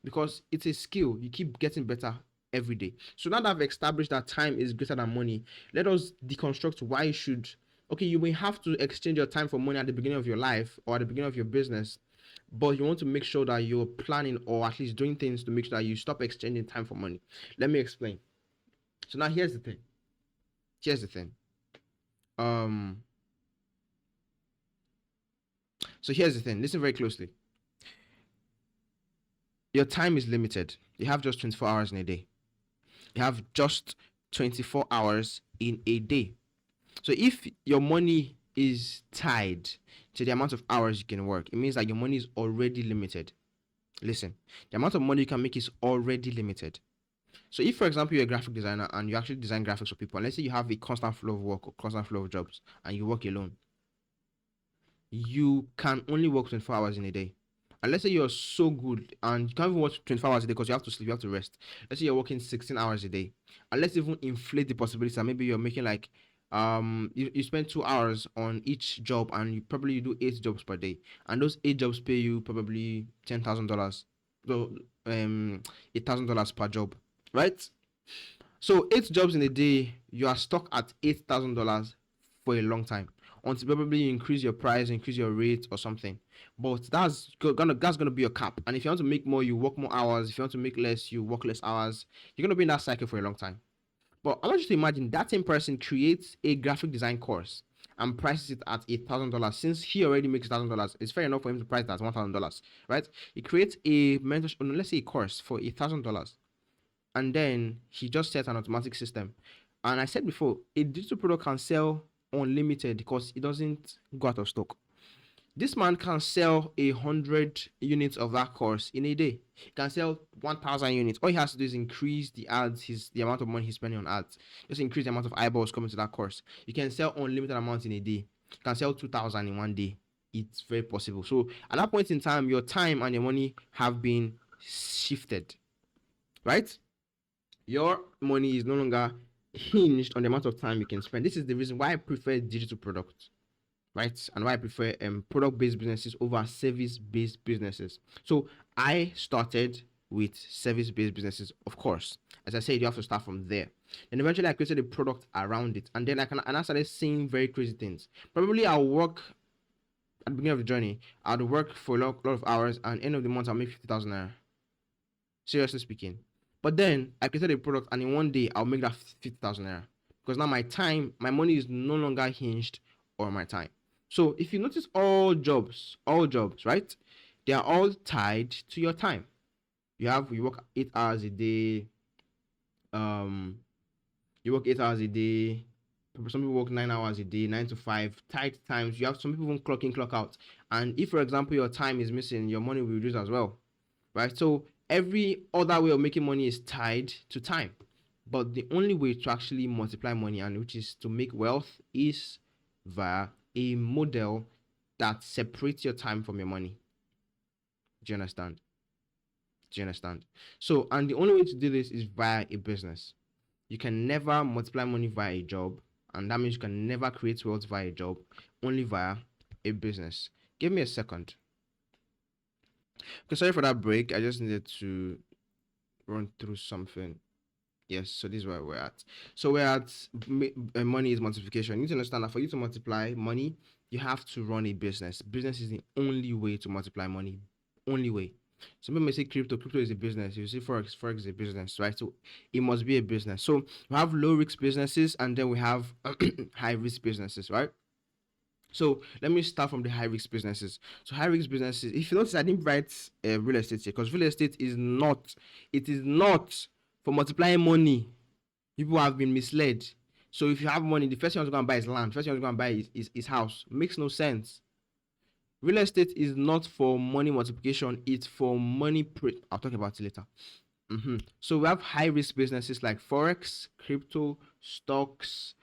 because it's a skill. You keep getting better every day. So now that I've established that time is greater than money, let us deconstruct why you should. Okay, you may have to exchange your time for money at the beginning of your life or at the beginning of your business, but you want to make sure that you're planning or at least doing things to make sure that you stop exchanging time for money. Let me explain. So now here's the thing. Here's the thing. So here's the thing. Listen very closely. Your time is limited. You have just 24 hours in a day. You have just 24 hours in a day. So if your money is tied to the amount of hours you can work, it means that your money is already limited. Listen, the amount of money you can make is already limited. So if, for example, you're a graphic designer and you actually design graphics for people, and let's say you have a constant flow of work or constant flow of jobs and you work alone, you can only work 24 hours in a day. And let's say you're so good and you can't even work 24 hours a day because you have to sleep, you have to rest. Let's say you're working 16 hours a day. And let's even inflate the possibility that maybe you're making like you spend 2 hours on each job and you probably do 8 jobs per day. And those 8 jobs pay you probably $10,000. So $8,000 per job. Right? So 8 jobs in a day, you are stuck at $8,000 for a long time until probably you increase your price, increase your rate or something. But that's gonna be your cap. And if you want to make more, you work more hours. If you want to make less, you work less hours. You're gonna be in that cycle for a long time. But I want you to imagine that same person creates a graphic design course and prices it at $1,000. Since he already makes $1,000, it's fair enough for him to price it at $1,000, right? He creates a mentorship, let's say a course for $1,000, and then he just sets an automatic system. And I said before, a digital product can sell unlimited because it doesn't go out of stock. This man can sell 100 units of that course in a day. He can sell 1,000 units. All he has to do is increase the ads, the amount of money he's spending on ads. Just increase the amount of eyeballs coming to that course. You can sell unlimited amounts in a day. You can sell 2,000 in one day. It's very possible. So at that point in time, your time and your money have been shifted, right? Your money is no longer hinged on the amount of time you can spend. This is the reason why I prefer digital products, right? And why I prefer product-based businesses over service-based businesses. So I started with service-based businesses, of course. As I said, you have to start from there. And eventually I created a product around it. And then I started seeing very crazy things. Probably I'll work at the beginning of the journey, I'll work for a lot of hours, and end of the month I'll make 50,000 naira. Seriously speaking. But then I created a product, and in one day I'll make that 50,000 naira, because now my money is no longer hinged on my time. So if you notice, all jobs, right? They are all tied to your time. You work 8 hours a day. You work 8 hours a day. Some people work 9 hours a day, 9 to 5, tight times. You have some people even clock in, clock out. And if, for example, your time is missing, your money will reduce as well, right? So every other way of making money is tied to time. But the only way to actually multiply money, and which is to make wealth, is via a model that separates your time from your money. Do you understand? Do you understand? So, and the only way to do this is via a business. You can never multiply money via a job, and that means you can never create wealth via a job, only via a business. Give me a second. Okay, sorry for that break. I just needed to run through something. Yes, so this is where we're at. So we're at money is multiplication. You need to understand that for you to multiply money, you have to run a business. Business is the only way to multiply money. Only way. Some people may say crypto. Crypto is a business. You see, forex is a business, right? So it must be a business. So we have low risk businesses, and then we have high risk businesses, right? So let me start from the high risk businesses. So high risk businesses. If you notice, I didn't write real estate here because real estate is not. It is not for multiplying money. People have been misled. So if you have money, the first thing you want to go and buy is land. First thing you want to go and buy is house. Makes no sense. Real estate is not for money multiplication. It's for money. I'll talk about it later. So we have high risk businesses like forex, crypto, stocks,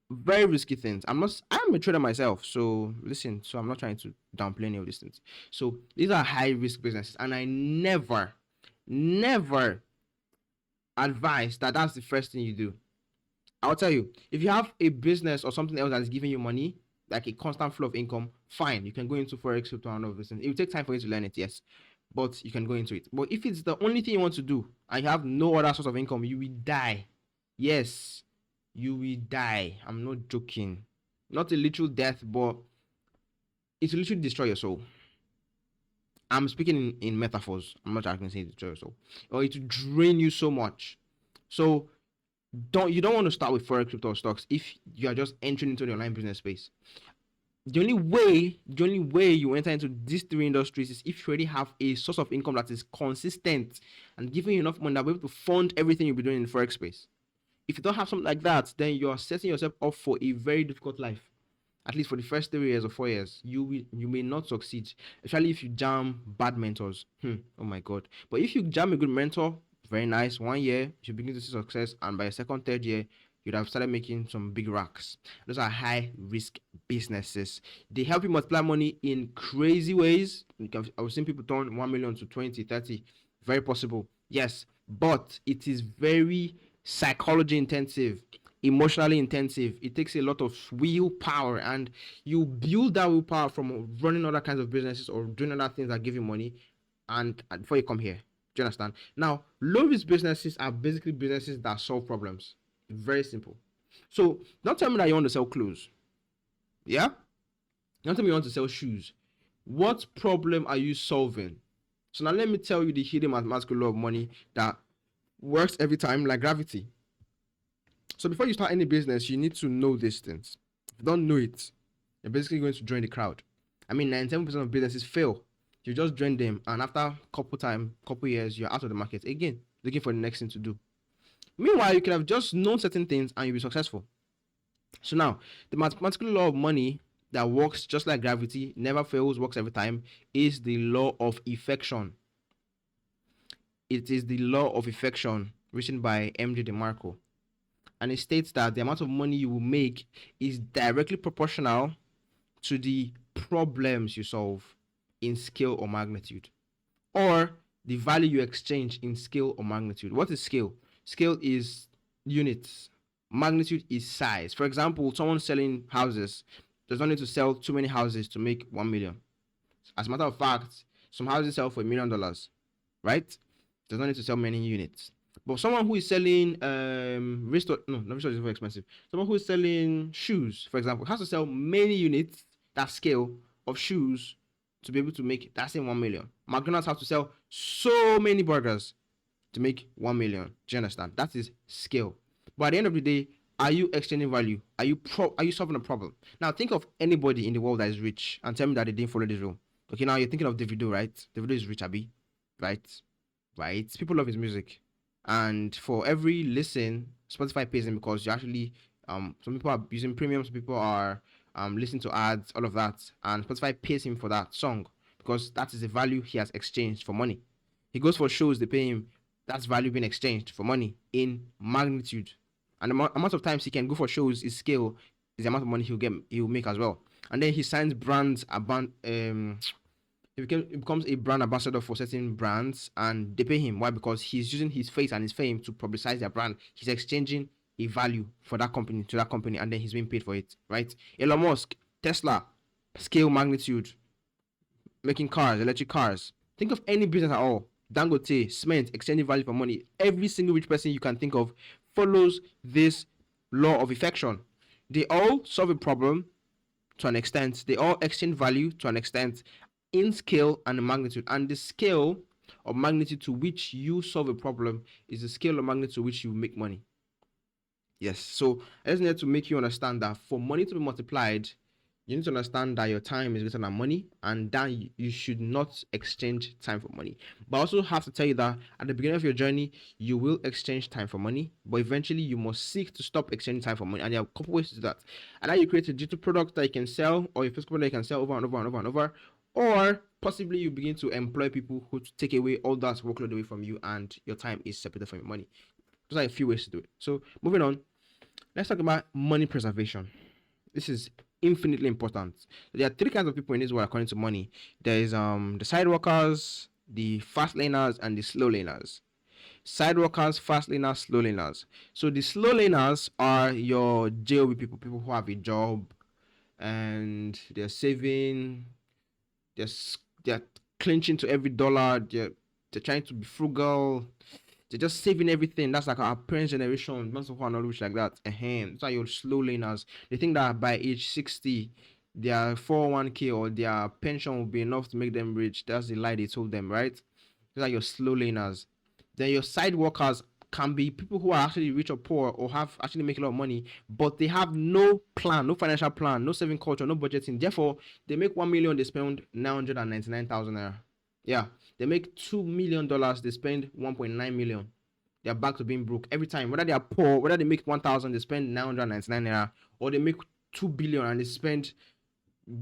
very risky things. I'm a trader myself, so listen. So I'm not trying to downplay any of these things. So these are high risk businesses, and I never advise that that's the first thing you do. I'll tell you, if you have a business or something else that is giving you money, like a constant flow of income, fine, you can go into forex, crypto, and all of this. It will take time for you to learn it, yes, but you can go into it. But if it's the only thing you want to do and you have no other source of income, you will die. Yes, you will die. I'm not joking. Not a literal death, but it will literally destroy your soul. I'm speaking in metaphors. I'm not actually saying destroy your soul. Or it will drain you so much. So you don't want to start with forex, crypto, or stocks if you are just entering into the online business space. The only way you enter into these three industries is if you already have a source of income that is consistent and giving you enough money that will be able to fund everything you'll be doing in the forex space. If you don't have something like that, then you're setting yourself up for a very difficult life. At least for the first 3 years or 4 years, you may not succeed, especially if you jam bad mentors. Oh my god. But if you jam a good mentor, very nice. 1 year, you begin to see success, and by a second, third year, you'd have started making some big racks. Those are high risk businesses. They help you multiply money in crazy ways. I've seen people turn 1 million to 20, 30. Very possible. Yes, but it is very psychology intensive, emotionally intensive. It takes a lot of willpower, and you build that willpower from running other kinds of businesses or doing other things that give you money, and before you come here. Do you understand? Now, low risk businesses are basically businesses that solve problems. Very simple. So don't tell me that you want to sell clothes. Yeah? Don't tell me you want to sell shoes. What problem are you solving? So now let me tell you the hidden mathematical law of money that works every time, like gravity. So before you start any business, you need to know these things. If you don't know it, you're basically going to join the crowd. I mean, 97% of businesses fail. You just join them, and after couple years, you're out of the market again, looking for the next thing to do. Meanwhile, you could have just known certain things and you'll be successful. So now, the mathematical law of money that works just like gravity, never fails, works every time, is the law of effection. It is the law of effection written by M.J. DeMarco. And it states that the amount of money you will make is directly proportional to the problems you solve in scale or magnitude, or the value you exchange in scale or magnitude. What is scale? Scale is units. Magnitude is size. For example, someone selling houses does not need to sell too many houses to make 1 million. As a matter of fact, some houses sell for $1 million, right? Does not need to sell many units. But someone who is selling wristwatch, no, not wristwatch is very expensive. Someone who is selling shoes, for example, has to sell many units, that scale of shoes, to be able to make that same 1 million. McDonald's have to sell so many burgers to make 1 million. Do you understand? That is scale. But at the end of the day, are you exchanging value? Are you solving a problem? Now think of anybody in the world that is rich and tell me that they didn't follow this rule. Okay, now you're thinking of Davido, right? Davido is rich, Abi, right? Right? People love his music, and for every listen, Spotify pays him because you actually some people are using premium, some people are listening to ads, all of that, and Spotify pays him for that song because that is the value he has exchanged for money. He goes for shows, they pay him That's value being exchanged for money in magnitude. And the amount of times he can go for shows, his scale is the amount of money he'll make as well. And then he signs brands about he becomes a brand ambassador for certain brands, and they pay him. Why? Because he's using his face and his fame to publicize their brand. He's exchanging a value for that company to that company, and then he's being paid for it, right? Elon Musk, Tesla, scale, magnitude, making cars, electric cars. Think of any business at all. Dangote, cement, exchanging value for money. Every single rich person you can think of follows this law of affection. They all solve a problem to an extent. They all exchange value to an extent in scale and magnitude. And the scale or magnitude to which you solve a problem is the scale or magnitude to which you make money. Yes. So I just need to make you understand that for money to be multiplied, you need to understand that your time is greater than money, and that you should not exchange time for money. But I also have to tell you that at the beginning of your journey, you will exchange time for money, but eventually you must seek to stop exchanging time for money. And there are a couple ways to do that. And now you create a digital product that you can sell, or a physical product that you can sell over and over and over and over, or possibly you begin to employ people who take away all that workload away from you, and your time is separated from your money. Those are a few ways to do it. So moving on, let's talk about money preservation. This is infinitely important. There are three kinds of people in this world according to money. There is the side workers, the fast laners, and the slow laners. Side workers, fast laners, slow laners. So the slow laners are your JOB people, people who have a job and they're saving, they're clinching to every dollar, they're trying to be frugal, they're just saving everything. That's like our parents' generation, most of our knowledge like that. Those are your slow laners. They think that by age 60, their 401k or their pension will be enough to make them rich. That's the lie they told them, right? Those are your slow laners. Then your side workers can be people who are actually rich or poor or have actually make a lot of money, but they have no plan, no financial plan, no saving culture, no budgeting. Therefore, they make 1 million, they spend 999,000 naira. Yeah, they make $2 million, they spend 1.9 million. They're back to being broke every time. Whether they are poor, whether they make 1,000, they spend 999 naira, or they make 2 billion and they spend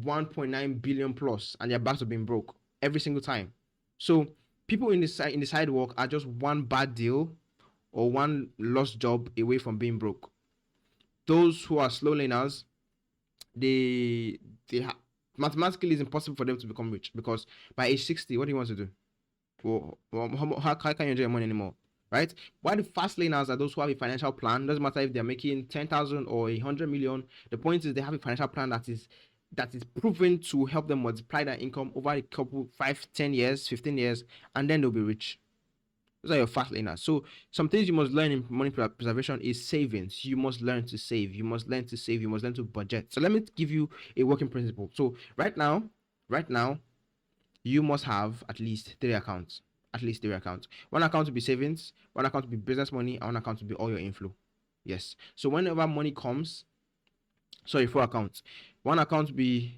1.9 billion plus, and they're back to being broke every single time. So people in the sidewalk are just one bad deal or one lost job away from being broke. Those who are slow laners, mathematically it's impossible for them to become rich, because by age 60, what do you want to do? Well, how can you enjoy your money anymore? Right? Why the fast laners are those who have a financial plan. Doesn't matter if they're making 10,000 or 100 million. The point is they have a financial plan that is proven to help them multiply their income over a couple 5, 10 years, 15 years, and then they'll be rich. Those are your fast laners. So some things you must learn in money preservation is savings. You must learn to save. You must learn to save. You must learn to budget. So let me give you a working principle. So right now, you must have at least 3 accounts. At least 3 accounts. One account to be savings, one account to be business money, and one account to be all your inflow. Yes. So whenever money comes, 4 accounts. One account to be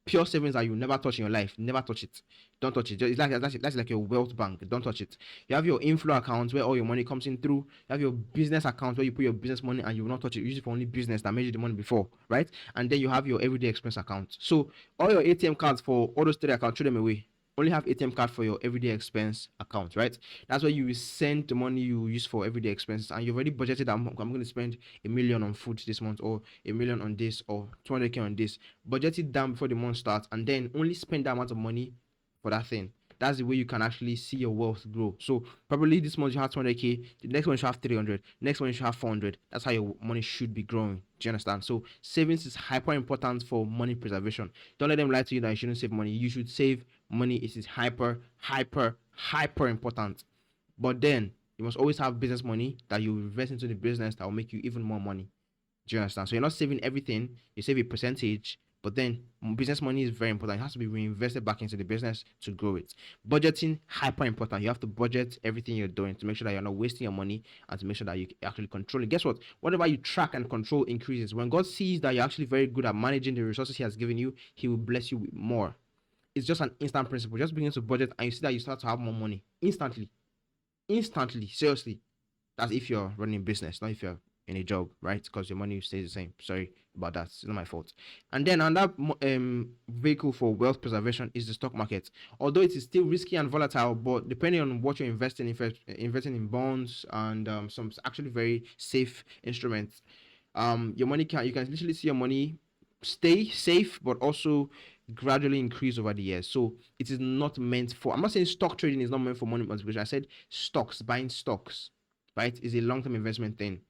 pure savings that you never touch in your life. Never touch it. Don't touch it. It's that's like your wealth bank. Don't touch it. You have your inflow account where all your money comes in through. You have your business account where you put your business money and you will not touch it. You use it for only business that made you the money before, right? And then you have your everyday expense account. So all your ATM cards for all those 3 accounts, throw them away. Only have ATM card for your everyday expense account, right? That's where you will send the money you use for everyday expenses, and you've already budgeted. I'm going to spend 1 million on food this month, or 1 million on this, or 200k on this. Budget it down before the month starts, and then only spend that amount of money for that thing. That's the way you can actually see your wealth grow. So probably this month you have 200k, the next one you should have 300, next one you should have 400. That's how your money should be growing. Do you understand? So savings is hyper important for money preservation. Don't let them lie to you that you shouldn't save money. You should save money. It is hyper important. But then you must always have business money that you invest into the business that will make you even more money. Do you understand? So you're not saving everything. You save a percentage. But then business money is very important. It has to be reinvested back into the business to grow it. Budgeting, hyper important. You have to budget everything you're doing to make sure that you're not wasting your money, and to make sure that you actually control it. Guess what? Whatever you track and control increases. When God sees that you're actually very good at managing the resources He has given you, He will bless you with more. It's just an instant principle. Just begin to budget and you see that you start to have more money instantly. Seriously. That's if you're running a business, not if you're in a job, right? Because your money stays the same. Sorry about that. It's not my fault. And then another vehicle for wealth preservation is the stock market. Although it is still risky and volatile, but depending on what you're investing in, investing in bonds and some actually very safe instruments, your money can you can literally see your money stay safe, but also gradually increase over the years. So it is not meant for. I'm not saying stock trading is not meant for money multiplication. I said stocks, buying stocks, right, is a long-term investment thing.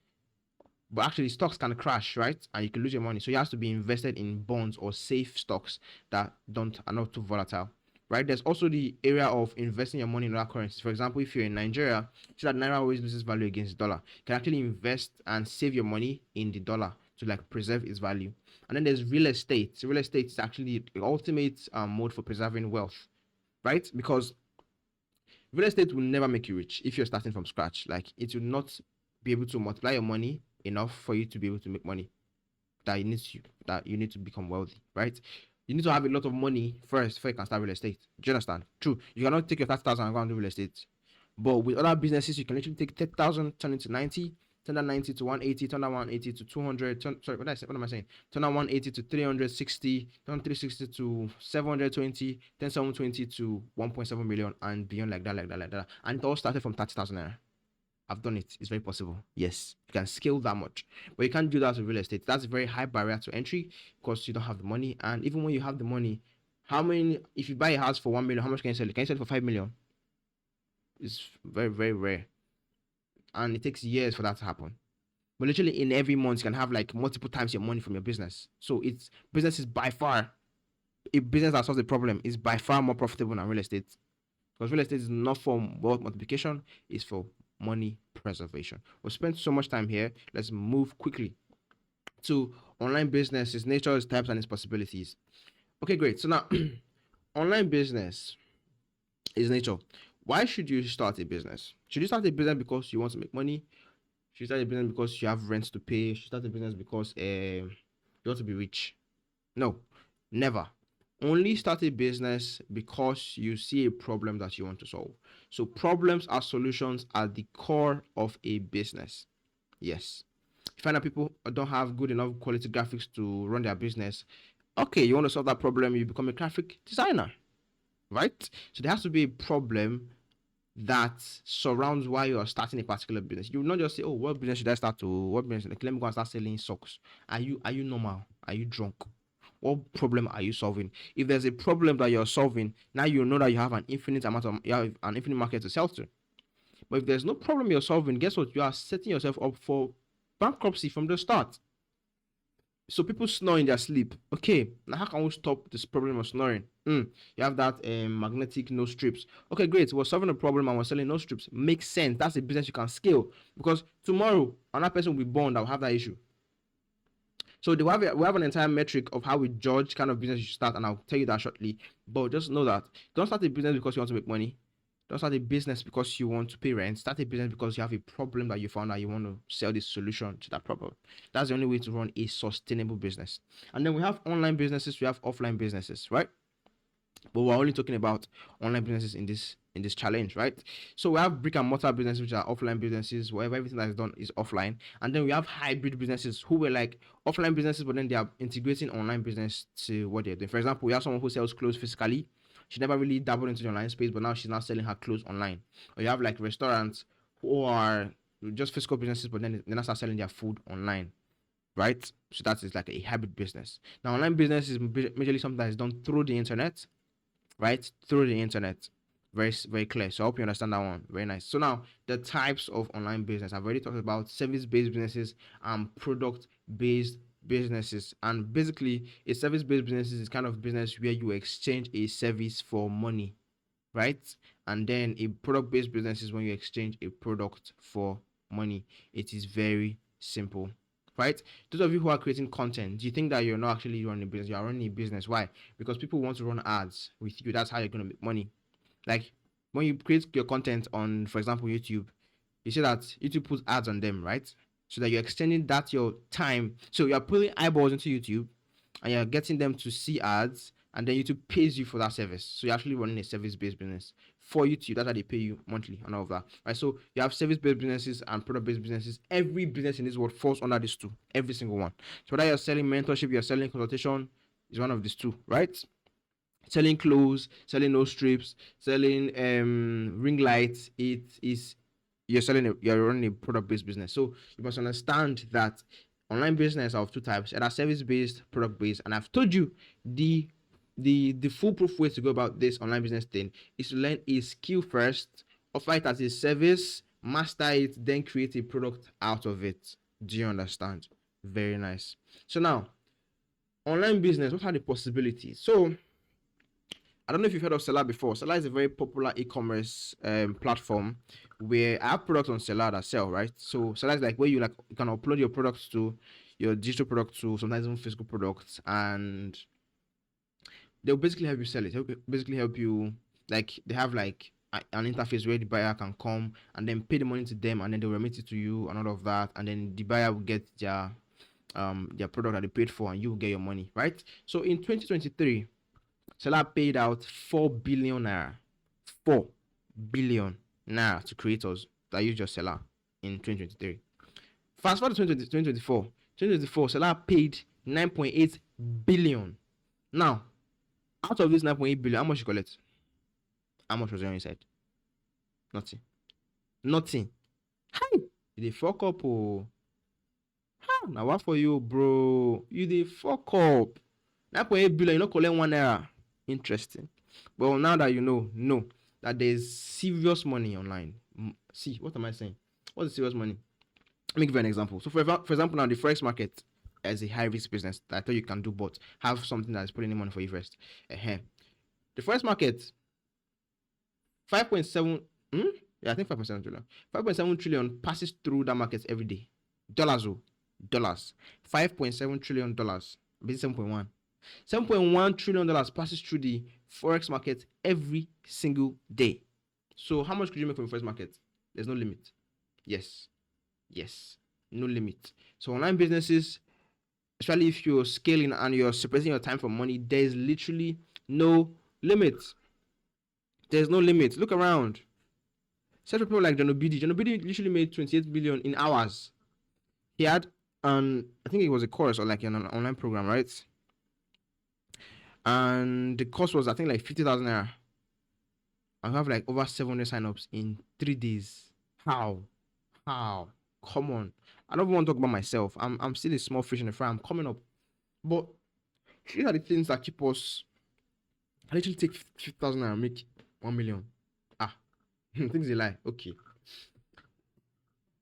But actually, stocks can crash, right? And you can lose your money. So you have to be invested in bonds or safe stocks that don't are not too volatile, right? There's also the area of investing your money in other currencies. For example, if you're in Nigeria, see that naira always loses value against the dollar. You can actually invest and save your money in the dollar to like preserve its value. And then there's real estate. So real estate is actually the ultimate mode for preserving wealth, right? Because real estate will never make you rich if you're starting from scratch. Like it will not be able to multiply your money enough for you to be able to make money that you need to become wealthy, right? You need to have a lot of money first before you can start real estate. Do you understand? True. You cannot take your 30,000 and go and do real estate. But with other businesses, you can literally take 30,000, turn it to 90, turn that 90 to 180, turn that 180 to 200. Sorry, what am I saying? Turn that 180 to 360, turn 360 to 720, then 720 to 1.7 million, and beyond like that. And it all started from 30,000 naira. I've done it. It's very possible. Yes, you can scale that much, but you can't do that with real estate. That's a very high barrier to entry because you don't have the money. And even when you have the money, how many? If you buy a house for 1 million, how much can you sell it? Can you sell it for 5 million? It's very very rare, and it takes years for that to happen. But literally, in every month, you can have like multiple times your money from your business. So it's business is by far a business that solves the problem is by far more profitable than real estate because real estate is not for wealth multiplication; it's for money preservation. We've spent so much time here. Let's move quickly to online business, its nature, its types, and its possibilities. Okay, great. So now, online business is nature. Why should you start a business? Should you start a business because you want to make money? Should you start a business because you have rents to pay? Should you start a business because you want to be rich? No, never. Only start a business because you see a problem that you want to solve. So problems are solutions at the core of a business. Yes. You find that people don't have good enough quality graphics to run their business. Okay, you want to solve that problem, you become a graphic designer, right? So there has to be a problem that surrounds why you are starting a particular business. You will not just say, "Oh, what business should I start to? What business? Like, let me go and start selling socks." Are you normal? Are you drunk? What problem are you solving? If there's a problem that you're solving, now you know that you have an infinite market to sell to. But if there's no problem you're solving, guess what? You are setting yourself up for bankruptcy from the start. So people snore in their sleep. Okay, now how can we stop this problem of snoring? You have that magnetic nose strips. Okay, great. We're solving a problem and we're selling nose strips. Makes sense. That's a business you can scale because tomorrow another person will be born that will have that issue. So we have an entire metric of how we judge kind of business you should start, and I'll tell you that shortly. But just know that don't start a business because you want to make money. Don't start a business because you want to pay rent. Start a business because you have a problem that you found that you want to sell this solution to that problem. That's the only way to run a sustainable business. And then we have online businesses, we have offline businesses, right? But we're only talking about online businesses in this challenge, right? So we have brick and mortar businesses, which are offline businesses, wherever everything that is done is offline. And then we have hybrid businesses who were like offline businesses, but then they are integrating online business to what they're doing. For example, we have someone who sells clothes physically. She never really dabbled into the online space, but now she's now selling her clothes online. Or you have like restaurants who are just physical businesses, but then they now start selling their food online, right? So that is like a hybrid business. Now, online business is majorly something that is done through the internet, right? Through the internet. Very, very clear. So I hope you understand that one. Very nice. So now the types of online business. I've already talked about service-based businesses and product-based businesses. And basically, a service-based business is kind of business where you exchange a service for money, right? And then a product-based business is when you exchange a product for money. It is very simple, right? Those of you who are creating content, do you think that you're not actually running a business? You are running a business. Why? Because people want to run ads with you. That's how you're going to make money. Like when you create your content on, for example, YouTube, you see that YouTube puts ads on them, right? So that you're extending that your time. So you're putting eyeballs into YouTube and you're getting them to see ads, and then YouTube pays you for that service. So you're actually running a service-based business for you to you. That's how they pay you monthly and all of that. Right. So you have service-based businesses and product-based businesses. Every business in this world falls under these two. Every single one. So whether you're selling mentorship, you're selling consultation, is one of these two, right? Selling clothes, selling nose strips, selling ring lights, it is you're running a product-based business. So you must understand that online business are of two types, either service-based, product-based. And I've told you the foolproof way to go about this online business thing is to learn a skill first, offer it as a service, master it, then create a product out of it. Do you understand? Very nice. So now, online business, what are the possibilities? So I don't know if you've heard of Seller before. Seller is a very popular e-commerce platform where I have products on Seller that sell, right? So Seller is like where you can upload your products to, your digital products to, sometimes even physical products, and they'll basically help you sell it. They'll basically help you, like they have like an interface where the buyer can come and then pay the money to them, and then they'll remit it to you and all of that, and then the buyer will get their product that they paid for, and you will get your money, right? So in 2023, Seller paid out 4 billion naira. 4 billion naira to creators that use your Seller in 2023. Fast forward to 2024, Seller paid 9.8 billion. Now, out of this 9.8 billion, how much you collect? How much was on your side? Nothing. Hi, you dey fuck up, oh. Now what for you, bro? You dey fuck up. 9.8 billion, you no collect 1 naira. Interesting. Well, now that you know that there's serious money online. See, what am I saying? What's the serious money? Let me give you an example. So for example, now the forex market is a high risk business that I thought you can do, but have something that is putting in money for you first. The forex market, 5.7 yeah, I think 5.7 trillion. 5.7 trillion passes through that market every day. Dollars. $5.7 trillion. Basically 7.1. $7.1 trillion passes through the forex market every single day. So how much could you make from the forex market? There's no limit. Yes, no limit. So online businesses, especially if you're scaling and you're separating your time from money, there's literally no limit. There's no limit. Look around. Such people like John Obidi. John Obidi literally made 28 billion in hours. He had I think it was a course or like an online program, right? And the cost was I think like 50,000 naira. I have like over 700 signups in 3 days. How? Come on. I don't want to talk about myself. I'm still a small fish in the fry. I'm coming up. But these are the things that keep us. I literally take 50,000 naira and make 1 million. Things a lie. Okay.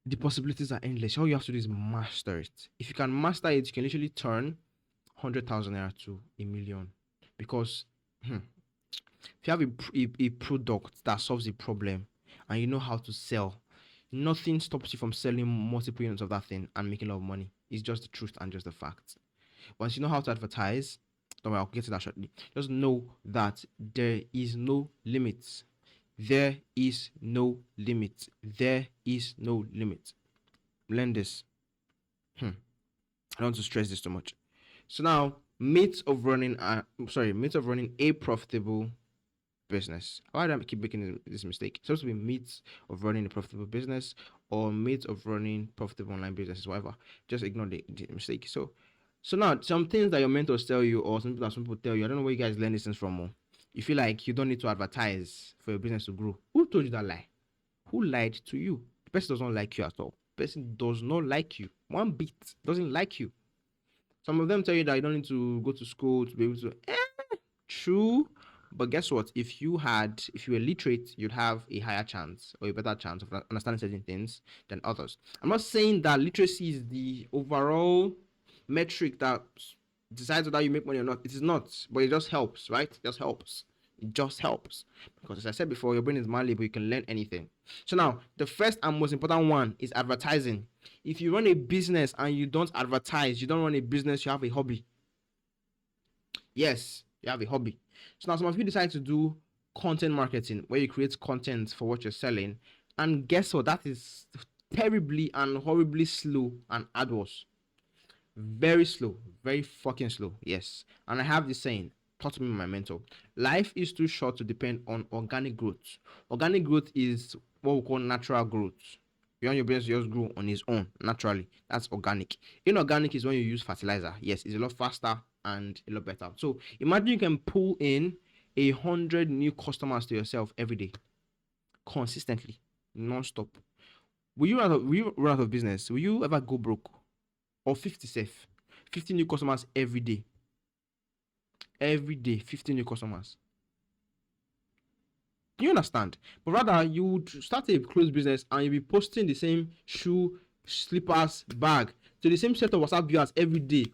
The possibilities are endless. All you have to do is master it. If you can master it, you can literally turn 100,000 naira to 1 million. Because if you have a product that solves a problem and you know how to sell, nothing stops you from selling multiple units of that thing and making a lot of money. It's just the truth and just the facts. Once you know how to advertise, don't worry, I'll get to that shortly. Just know that there is no limits. There is no limit. There is no limit. Learn this. I don't want to stress this too much. So now, myths of running a profitable business. Why do I keep making this mistake? It's supposed to be myths of running a profitable business or myths of running profitable online businesses, whatever. Just ignore the mistake. So now, some things that your mentors tell you or some people tell you, I don't know where you guys learn these things from. You feel like you don't need to advertise for your business to grow. Who told you that lie? Who lied to you? The person does not like you at all. The person does not like you. One bit. Doesn't like you. Some of them tell you that you don't need to go to school to be able to. True. But guess what? If you were literate, you'd have a higher chance or a better chance of understanding certain things than others. I'm not saying that literacy is the overall metric that decides whether you make money or not. It is not, but it just helps, right? It just helps. Because as I said before, your brain is malleable. You can learn anything. So now, the first and most important one is advertising. If you run a business and you don't advertise, you don't run a business, you have a hobby. Yes, you have a hobby. So now some of you decide to do content marketing, where you create content for what you're selling. And guess what? That is terribly and horribly slow and arduous. Very slow. Very fucking slow. Yes. And I have this saying, taught me my mentor. Life is too short to depend on organic growth. Organic growth is what we call natural growth. You want your business to just grow on its own naturally. That's organic. Inorganic is when you use fertilizer. Yes, it's a lot faster and a lot better. So imagine you can pull in 100 new customers to yourself every day, consistently, non-stop. Will you run out of business? Will you ever go broke? Or 50 safe? 50 new customers every day. Every day, 50 new customers. You understand? But rather, you would start a closed business and you'll be posting the same shoe, slippers, bag to the same set of WhatsApp viewers every day.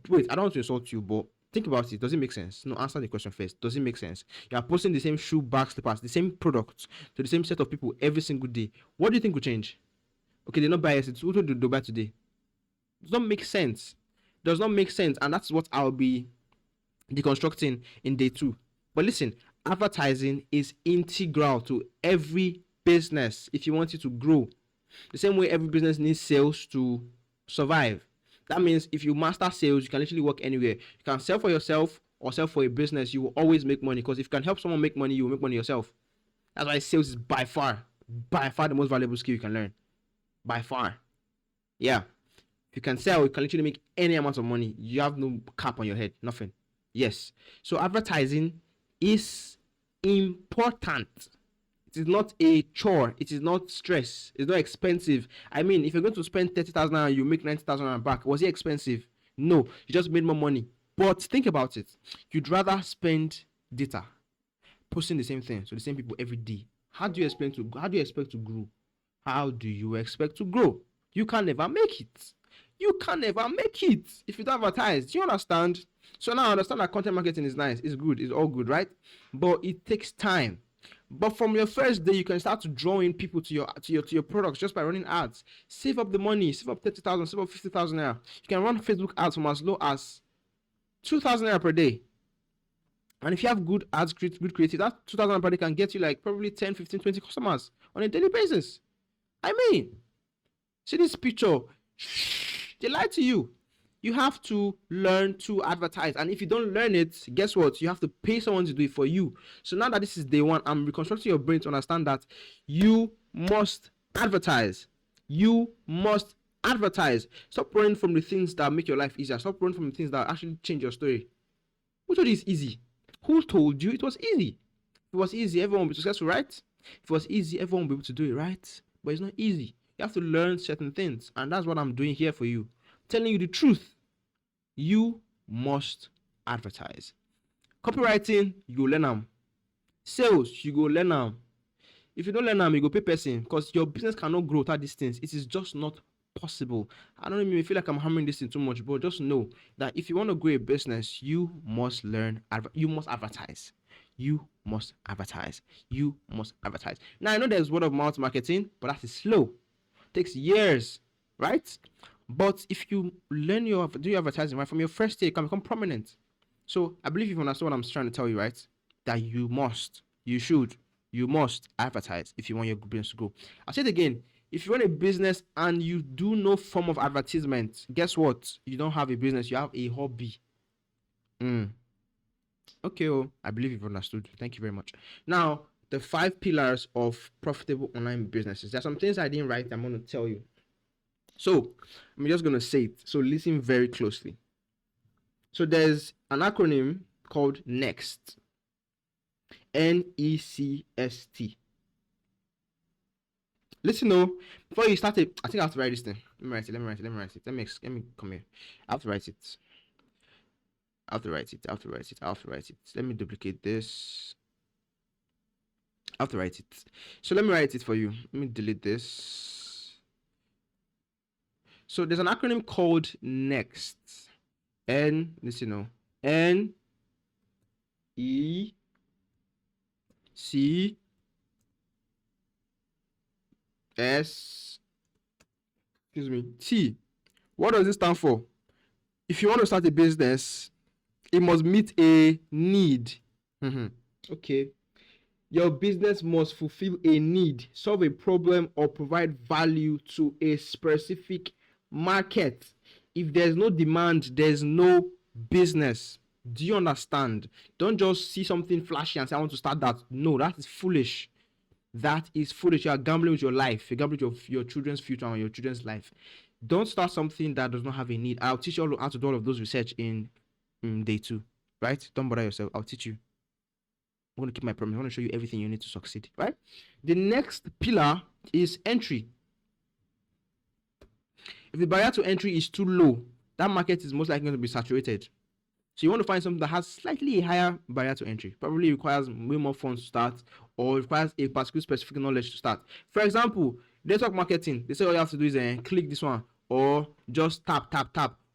Wait, I don't want to insult you, but think about it. Does it make sense? No, answer the question first. Does it make sense? You are posting the same shoe, bag, slippers, the same products to the same set of people every single day. What do you think will change? Okay, they not buy it. Who told you to buy today? Does not make sense. Does not make sense, and that's what I'll be deconstructing in day 2. But listen, advertising is integral to every business if you want it to grow. The same way every business needs sales to survive. That means if you master sales, you can literally work anywhere. You can sell for yourself or sell for a business. You will always make money, because if you can help someone make money, you will make money yourself. That's why sales is by far the most valuable skill you can learn. By far. Yeah. If you can sell, you can literally make any amount of money. You have no cap on your head. Nothing. Yes. So advertising is important. It is not a chore. It is not stress. It's not expensive. I mean, if you're going to spend 30,000 and you make 90,000 back, was it expensive? No. You just made more money. But think about it. You'd rather spend data posting the same thing to the same people every day. How do you expect to grow? How do you expect to grow? You can never make it. You can never make it if you don't advertise. Do you understand? So now I understand that content marketing is nice. It's good. It's all good, right? But it takes time. But from your first day, you can start to draw in people to your products just by running ads. Save up the money. Save up 30,000. Save up 50,000 naira. You can run Facebook ads from as low as 2,000 naira per day. And if you have good ads, good creative, that 2,000 per day can get you like probably 10, 15, 20 customers on a daily basis. I mean, see this picture. They lie to you. You have to learn to advertise. And if you don't learn it, guess what? You have to pay someone to do it for you. So now that this is day 1, I'm reconstructing your brain to understand that you must advertise. You must advertise. Stop running from the things that make your life easier. Stop running from the things that actually change your story. Who told you it's easy? Who told you it was easy? If it was easy, everyone would be successful, right? If it was easy, everyone would be able to do it, right? But it's not easy. You have to learn certain things. And that's what I'm doing here for you. Telling you the truth. You must advertise. Copywriting, you go learn them. Sales, you go learn them. If you don't learn them, you go pay person, because your business cannot grow without these things. It is just not possible. I don't even feel like I'm hammering this thing too much, but just know that if you want to grow a business, you must learn. You must advertise. You must advertise. You must advertise. Now I know there's word of mouth marketing, but that is slow. It takes years, right? But if you learn do your advertising right from your first day, you can become prominent. So I believe you've understood what I'm trying to tell you, right? That you must advertise if you want your business to grow. I'll say it again. If you run a business and you do no form of advertisement, guess what? You don't have a business, you have a hobby. Okay, I believe you've understood. Thank you very much. Now, the 5 pillars of profitable online businesses. There are some things I didn't write, I'm going to tell you. So, I'm just going to say it. So, listen very closely. So, there's an acronym called NEXT. NECST. Listen, before you start it, I think I have to write this thing. Let me write it. Let me come here. I have to write it. I have to write it. Let me duplicate this. I have to write it. So let me write it for you. Let me delete this. So there's an acronym called NEXT. N-E-C-S-T. What does it stand for? If you want to start a business, it must meet a need. Okay. Your business must fulfill a need, solve a problem, or provide value to a specific market. If there's no demand, there's no business. Do you understand? Don't just see something flashy and say, I want to start that. No, that is foolish. That is foolish. You are gambling with your life. You're gambling with your children's future and your children's life. Don't start something that does not have a need. I'll teach you how to do all of those research in day 2. Right? Don't bother yourself. I'll teach you. I'm going to keep my promise. I want to show you everything you need to succeed. Right? The next pillar is entry. If the barrier to entry is too low, that market is most likely going to be saturated. So you want to find something that has slightly higher barrier to entry. Probably requires way more funds to start, or requires a particular specific knowledge to start. For example, network marketing. They say all you have to do is click this one, or just tap,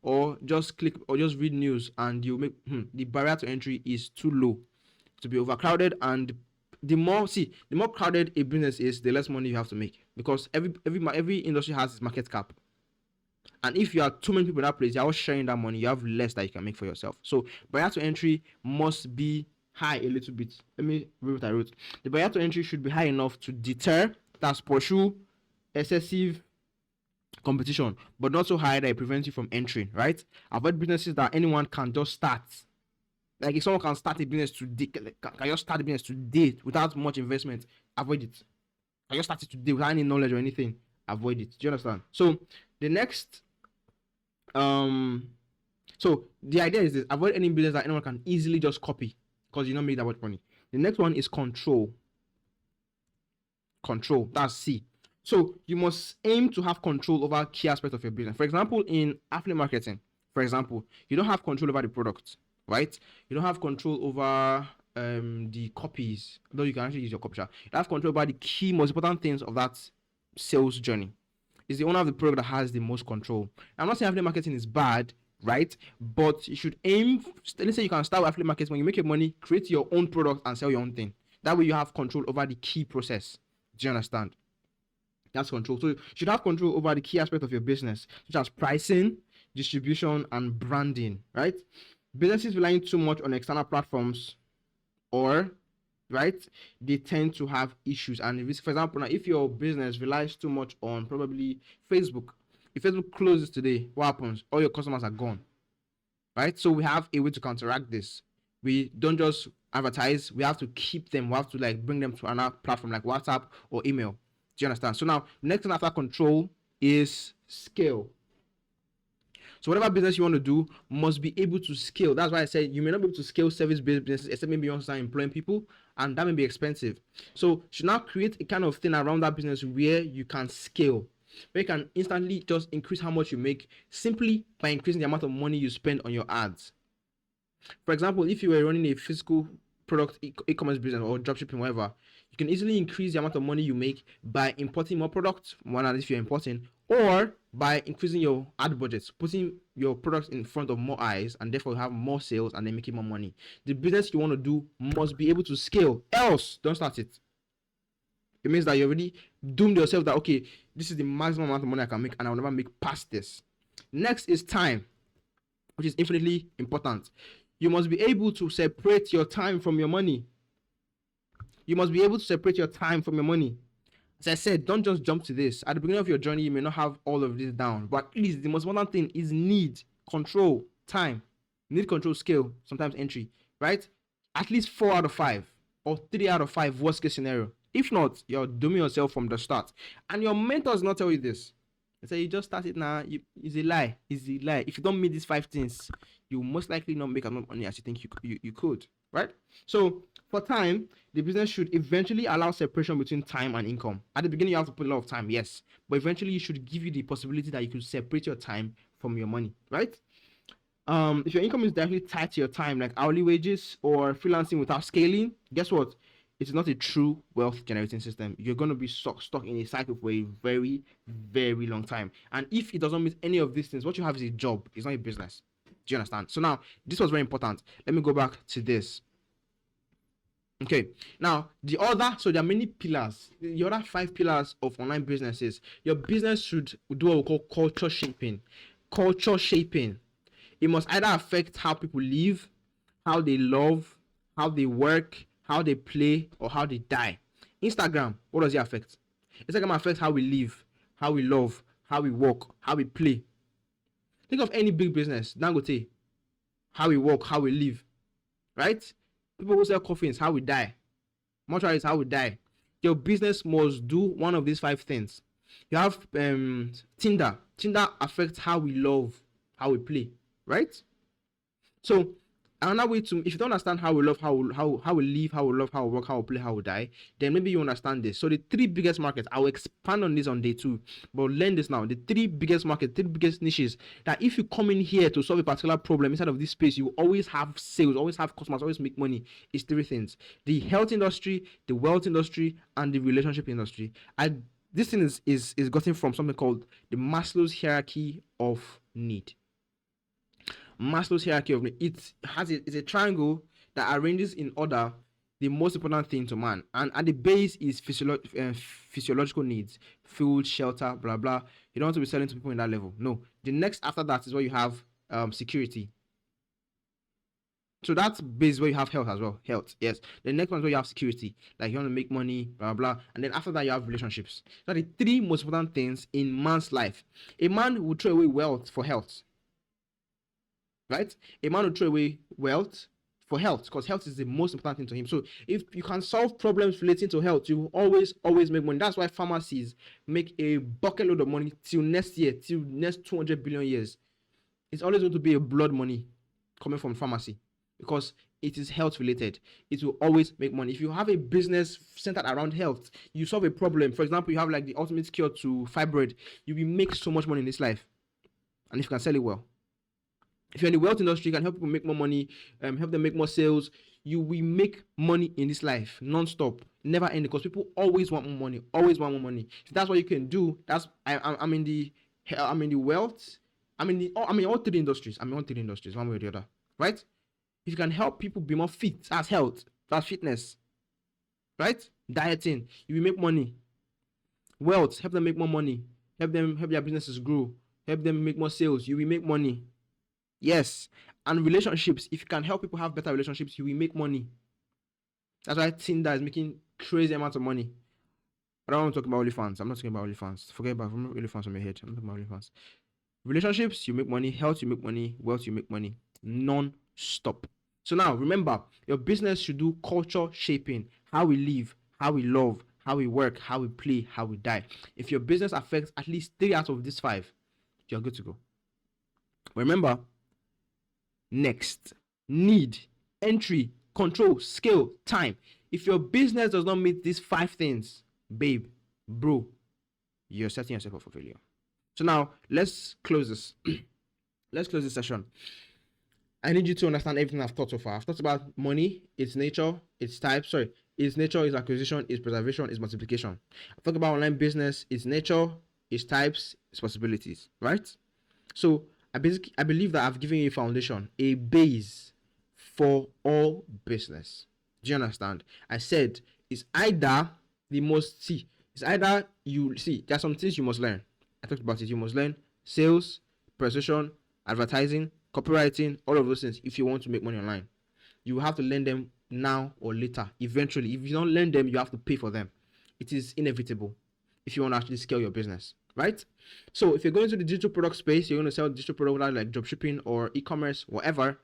or just click, or just read news, and you make the barrier to entry is too low to be overcrowded. And the more crowded a business is, the less money you have to make, because every industry has its market cap. And if you are too many people in that place, you're all sharing that money, you have less that you can make for yourself. So barrier to entry must be high a little bit. Let me read what I wrote. The barrier to entry should be high enough to deter, that's pursue excessive competition, but not so high that it prevents you from entering, right? Avoid businesses that anyone can just start. Like if someone can start a business today, can just start a business today without much investment, avoid it. Can just start it today without any knowledge or anything, avoid it. Do you understand? So the next so the idea is this: avoid any business that anyone can easily just copy, because you don't make that much money. The next one is control. That's C. So you must aim to have control over key aspects of your business. For example, in affiliate marketing, you don't have control over the product, right? You don't have control over the copies, though you can actually use your copy. You have control over the key, most important things of that sales journey. Is the owner of the product that has the most control. I'm not saying affiliate marketing is bad, right? But you should aim. Let's say you can start with affiliate marketing. When you make your money, create your own product and sell your own thing. That way you have control over the key process. Do you understand? That's control. So you should have control over the key aspect of your business, such as pricing, distribution, and branding, right? Businesses relying too much on external platforms, or right, they tend to have issues. And if, for example, now if your business relies too much on probably Facebook, if Facebook closes today, what happens? All your customers are gone, right? So we have a way to counteract this. We don't just advertise, we have to keep them, we have to like bring them to another platform like WhatsApp or email. Do you understand? So now next thing after control is scale. So whatever business you want to do must be able to scale. That's why I said you may not be able to scale service-based businesses, except maybe you want to start employing people, and that may be expensive. So you should now create a kind of thing around that business where you can scale, where you can instantly just increase how much you make simply by increasing the amount of money you spend on your ads. For example, if you were running a physical product e-commerce business or dropshipping, whatever, you can easily increase the amount of money you make by importing more products, one if you're importing, or by increasing your ad budgets, putting your products in front of more eyes, and therefore have more sales and then making more money. The business you want to do must be able to scale, else don't start it. It means that you already doomed yourself that, okay, this is the maximum amount of money I can make and I will never make past this. Next is time, which is infinitely important. You must be able to separate your time from your money. You must be able to separate your time from your money. As I said, don't just jump to this. At the beginning of your journey, you may not have all of this down, but at least the most important thing is need, control, time. Need, control, scale, sometimes entry, right? At least 4 out of 5 or 3 out of 5 worst case scenario. If not, you're dooming yourself from the start. And your mentor does not tell you this. They say you just started now. It's a lie. It's a lie. If you don't meet these 5 things, you most likely not make as much money as you think you could, right? So for time, the business should eventually allow separation between time and income. At the beginning, you have to put a lot of time, yes, but eventually you should give you the possibility that you could separate your time from your money, right? If your income is directly tied to your time, like hourly wages or freelancing without scaling, guess what? It's not a true wealth generating system. You're going to be stuck in a cycle for a very, very long time. And if it doesn't meet any of these things, what you have is a job. It's not a business. Do you understand? So now, this was very important. Let me go back to this. Okay, now there are many pillars. The other 5 pillars of online businesses. Your business should do what we call culture shaping. Culture shaping. It must either affect how people live, how they love, how they work, how they play, or how they die. Instagram, what does it affect? Instagram affects how we live, how we love, how we work, how we play. Think of any big business, Dangote. how we work, how we live, right? People who sell coffee is how we die. Mortuary is how we die. Your business must do one of these 5 things. You have Tinder. Tinder affects how we love, how we play, right? So another way to, if you don't understand how we love, how we live, how we love, how we work, how we play, how we die, then maybe you understand this. So the 3 biggest markets, I'll expand on this on day 2, but learn this now. The 3 biggest markets, 3 biggest niches that if you come in here to solve a particular problem inside of this space, you always have sales, always have customers, always make money, is 3 things: the health industry, the wealth industry, and the relationship industry. This thing is gotten from something called the Maslow's hierarchy of need. Maslow's hierarchy of need. It's a triangle that arranges in order the most important thing to man, and at the base is physiological needs: food, shelter, blah blah. You don't want to be selling to people in that level. No, the next after that is where you have security. So that's base where you have health as well. Health, yes. The next one is where you have security, like you want to make money, blah blah. And then after that you have relationships. So the 3 most important things in man's life. A man will throw away wealth for health. Right? A man will throw away wealth for health, because health is the most important thing to him. So if you can solve problems relating to health, you will always make money. That's why pharmacies make a bucket load of money till next year, till next 200 billion years. It's always going to be a blood money coming from pharmacy, because it is health related. It will always make money. If you have a business centered around health, you solve a problem. For example, you have like the ultimate cure to fibroid. You will make so much money in this life, and if you can sell it well. If you're in the wealth industry, you can help people make more money, help them make more sales. You will make money in this life non-stop, never end, because people always want more money, always want more money. If that's what you can do, I'm in the wealth, I'm in all 3 industries. I'm in all 3 industries, one way or the other, right? If you can help people be more fit, that's health, that's fitness, right? Dieting, you will make money. Wealth, help them make more money, help their businesses grow, help them make more sales, you will make money. Yes. And relationships, if you can help people have better relationships, you will make money. That's why Tinder is making crazy amounts of money. I don't want to talk about OnlyFans. I'm not talking about OnlyFans. Forget about OnlyFans from your head. I'm not talking about OnlyFans. Relationships, you make money. Health, you make money. Wealth, you make money. Non-stop. So now, remember, your business should do culture shaping. How we live, how we love, how we work, how we play, how we die. If your business affects at least 3 out of these 5, you're good to go. Remember, next, need, entry, control, scale, time. If your business does not meet these 5 things, babe, bro, you're setting yourself up for failure. So now let's close this. Let's close this session. I need you to understand everything I've taught so far. I've talked about money, its nature, its type. Its nature, its acquisition, its preservation, its multiplication. I've talked about online business, its nature, its types, its possibilities. Right? So I believe that I've given you a foundation, a base for all business. Do you understand? I said it's either there's some things you must learn. I talked about it. You must learn sales, persuasion, advertising, copywriting, all of those things if you want to make money online. You have to learn them now or later. Eventually, if you don't learn them, you have to pay for them. It is inevitable if you want to actually scale your business, right? So if you're going to the digital product space, you're going to sell digital product like dropshipping or e-commerce, whatever,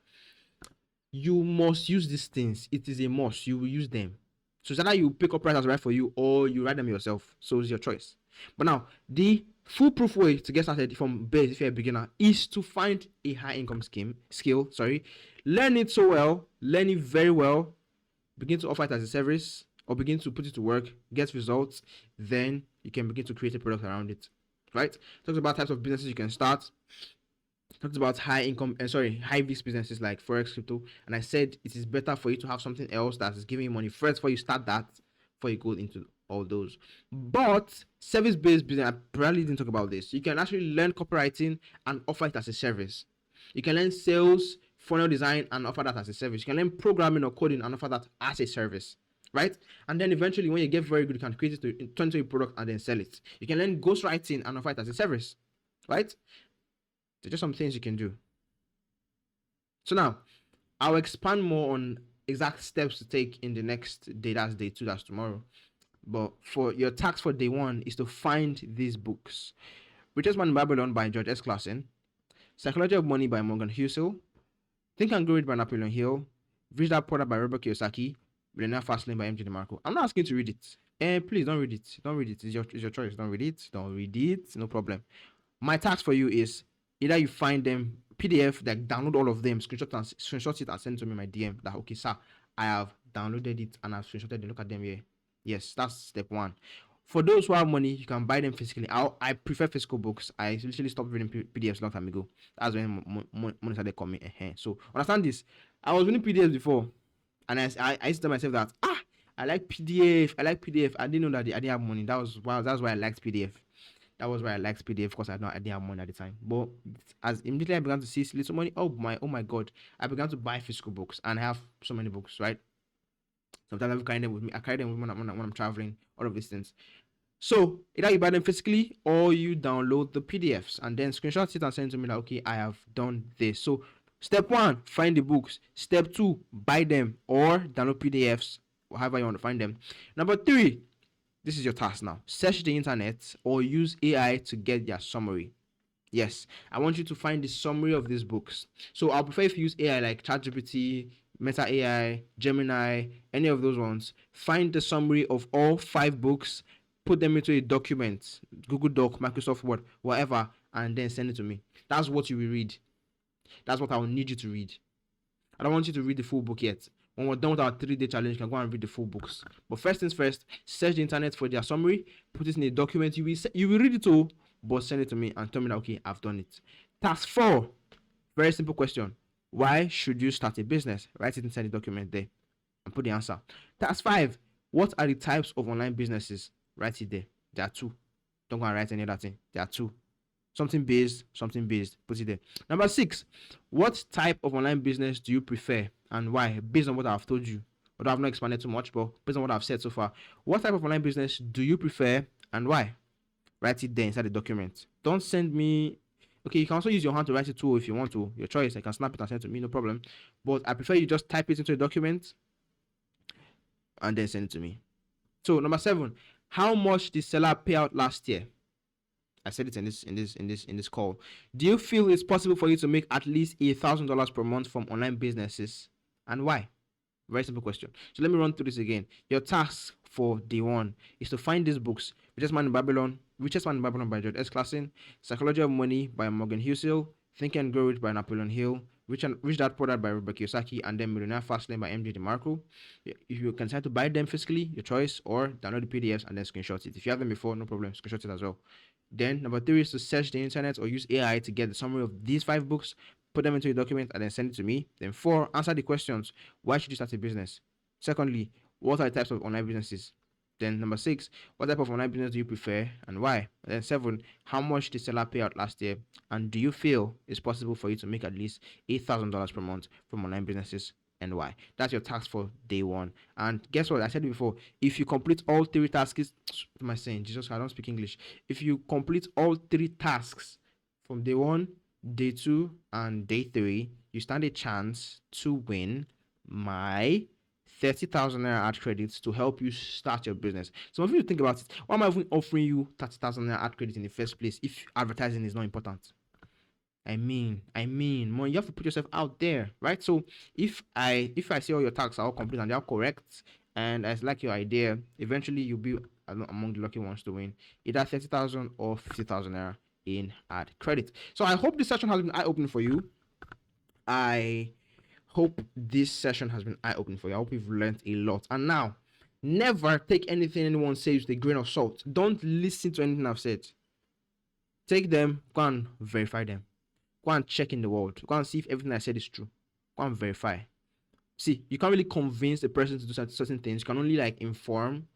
you must use these things. It is a must. You will use them. So it's either you pick up writers right for you or you write them yourself. So it's your choice. But now, the foolproof way to get started from base, if you're a beginner, is to find a high income skill. Learn it so well, learn it very well, begin to offer it as a service, or begin to put it to work, get results, then you can begin to create a product around it. Right? Talked about types of businesses you can start. Talked about high risk businesses like forex, crypto, and I said it is better for you to have something else that is giving you money first before you start that, before you go into all those. But service-based business, I probably didn't talk about this. You can actually learn copywriting and offer it as a service. You can learn sales, funnel design, and offer that as a service. You can learn programming or coding and offer that as a service, right? And then eventually, when you get very good, you can create it to turn into a product and then sell it. You can learn ghostwriting and offer it as a service, right? There's just some things you can do. So now, I'll expand more on exact steps to take in the next day. That's day 2, that's tomorrow. But for your task for day 1 is to find these books: Richest Man in Babylon by George S. Clason, Psychology of Money by Morgan Housel, Think and Grow Rich by Napoleon Hill, Rich Dad Poor Dad by Robert Kiyosaki, Millionaire Fastlane by MJ DeMarco. I'm not asking you to read it. Please don't read it. Don't read it. It's your choice. Don't read it. Don't read it. No problem. My task for you is either you find them PDF, like download all of them, screenshot it and send it to me in my DM. That okay, sir, I have downloaded it and I've screenshotted it. Look at them here. Yes, that's step one. For those who have money, you can buy them physically. I prefer physical books. I literally stopped reading PDFs a long time ago. That's when money started coming. So understand this. I was reading PDFs before, and I used to tell myself that I like PDF. I like PDF. I didn't know that I didn't have money. That's why I liked PDF. That was why I liked PDF because I didn't have money at the time. But as immediately I began to see little money, oh my god, I began to buy physical books, and I have so many books, right? Sometimes I carry them with me. I carry them when I'm traveling. All of these things. So either you buy them physically or you download the PDFs and then screenshot it and send it to me like, okay, I have done this. So step one, find the books. Step two, buy them or download PDFs, however you want to find them. Number three, this is your task now. Search the internet or use AI to get their summary. Yes, I want you to find the summary of these books. So I'll prefer if you use AI like ChatGPT, Meta AI, Gemini, any of those ones. Find the summary of all 5 books, put them into a document, Google Doc, Microsoft Word, whatever, and then send it to me. That's what you will read. That's what I will need you to read. I don't want you to read the full book yet. When we're done with our 3-day challenge, you can go and read the full books. But first things first, search the internet for their summary, put it in a document. You will read it all, but send it to me and tell me that, okay, I've done it. Task 4, very simple question. Why should you start a business? Write it inside the document there and put the answer. Task 5, what are the types of online businesses? Write it there. There are 2. Don't go and write any other thing. There are 2. Something based, put it there. Number 6, what type of online business do you prefer and why? Based on what I've told you. Although I've not expanded too much, but based on what I've said so far, what type of online business do you prefer and why? Write it there inside the document. Don't send me. Okay, you can also use your hand to write it too if you want to. Your choice. I can snap it and send it to me, no problem. But I prefer you just type it into a document and then send it to me. So number 7, how much did seller pay out last year? I said it in this call. Do you feel it's possible for you to make at least $1,000 per month from online businesses, and why? Very simple question. So let me run through this again. Your task for day 1 is to find these books: Richest Man in Babylon by George S. Clason, Psychology of Money by Morgan Housel, Think and Grow Rich by Napoleon Hill, Rich Dad Poor Dad by Robert Kiyosaki, and then Millionaire Fastlane by MJ DeMarco. If you can decide to buy them physically, your choice, or download the PDFs and then screenshot it. If you have them before, no problem, screenshot it as well. Then number 3 is to search the internet or use AI to get the summary of these 5 books, put them into a document, and then send it to me. Then 4, answer the questions: why should you start a business? Secondly, what are the types of online businesses? Then number 6, what type of online business do you prefer and why? And then 7, how much did seller pay out last year? And do you feel it's possible for you to make at least $8,000 per month from online businesses, and why? That's your task for day 1. And guess what? I said it before. If you complete all 3 tasks, what am I saying? Jesus, I don't speak English. If you complete all 3 tasks from day 1, day 2, and day 3, you stand a chance to win my 30,000 naira ad credits to help you start your business. So if you think about it, why am I even offering you 30,000 naira ad credits in the first place if advertising is not important? I mean, man, you have to put yourself out there, right? So if I see all your tasks are all complete and they're correct, and I like your idea, eventually you'll be among the lucky ones to win either 30,000 or 50,000 naira in ad credit. So I hope this session has been eye-opening for you. I hope this session has been eye-opening for you. I hope you've learned a lot. And now, never take anything anyone says with a grain of salt. Don't listen to anything I've said. Take them, go and verify them. Go and check in the world. Go and see if everything I said is true. Go and verify. See, you can't really convince a person to do certain things. You can only inform.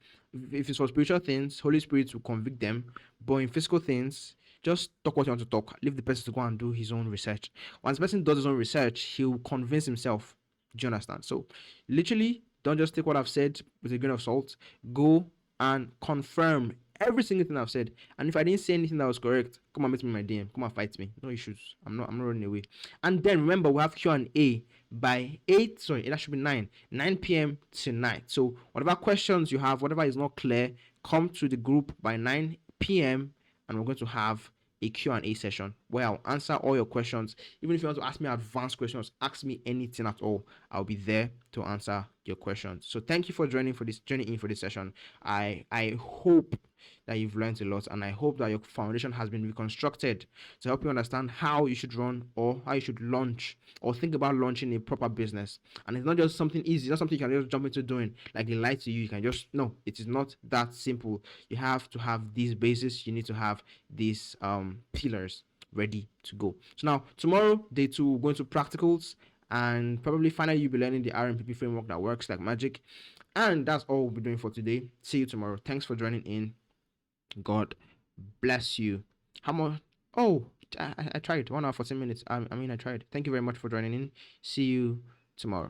If it's for spiritual things, Holy Spirit will convict them. But in physical things, just talk what you want to talk. Leave the person to go and do his own research. Once the person does his own research, he'll convince himself. Do you understand? So, literally, don't just take what I've said with a grain of salt. Go and confirm every single thing I've said. And if I didn't say anything that was correct, come and meet me in my DM. Come and fight me. No issues. I'm not running away. And then remember, we have Q&A by 8. Sorry, that should be 9 p.m. tonight. So whatever questions you have, whatever is not clear, come to the group by 9 p.m. and we're going to have a Q&A session where I'll answer all your questions. Even if you want to ask me advanced questions, ask me anything at all. I'll be there to answer your questions. So thank you for joining in for this session. I hope that you've learned a lot, and I hope that your foundation has been reconstructed to help you understand how you should run or how you should launch or think about launching a proper business. And it's not just something easy, it's not something you can just jump into doing. Like they lie to you, you can just no, it is not that simple. You have to have these bases, you need to have these pillars ready to go. So now tomorrow, day 2, we're going to practicals, and probably finally you'll be learning the RMPP framework that works like magic. And that's all we'll be doing for today. See you tomorrow. Thanks for joining in. God bless you. How much? Oh, I tried 1 hour 14 minutes. I mean, I tried. Thank you very much for joining in. See you tomorrow.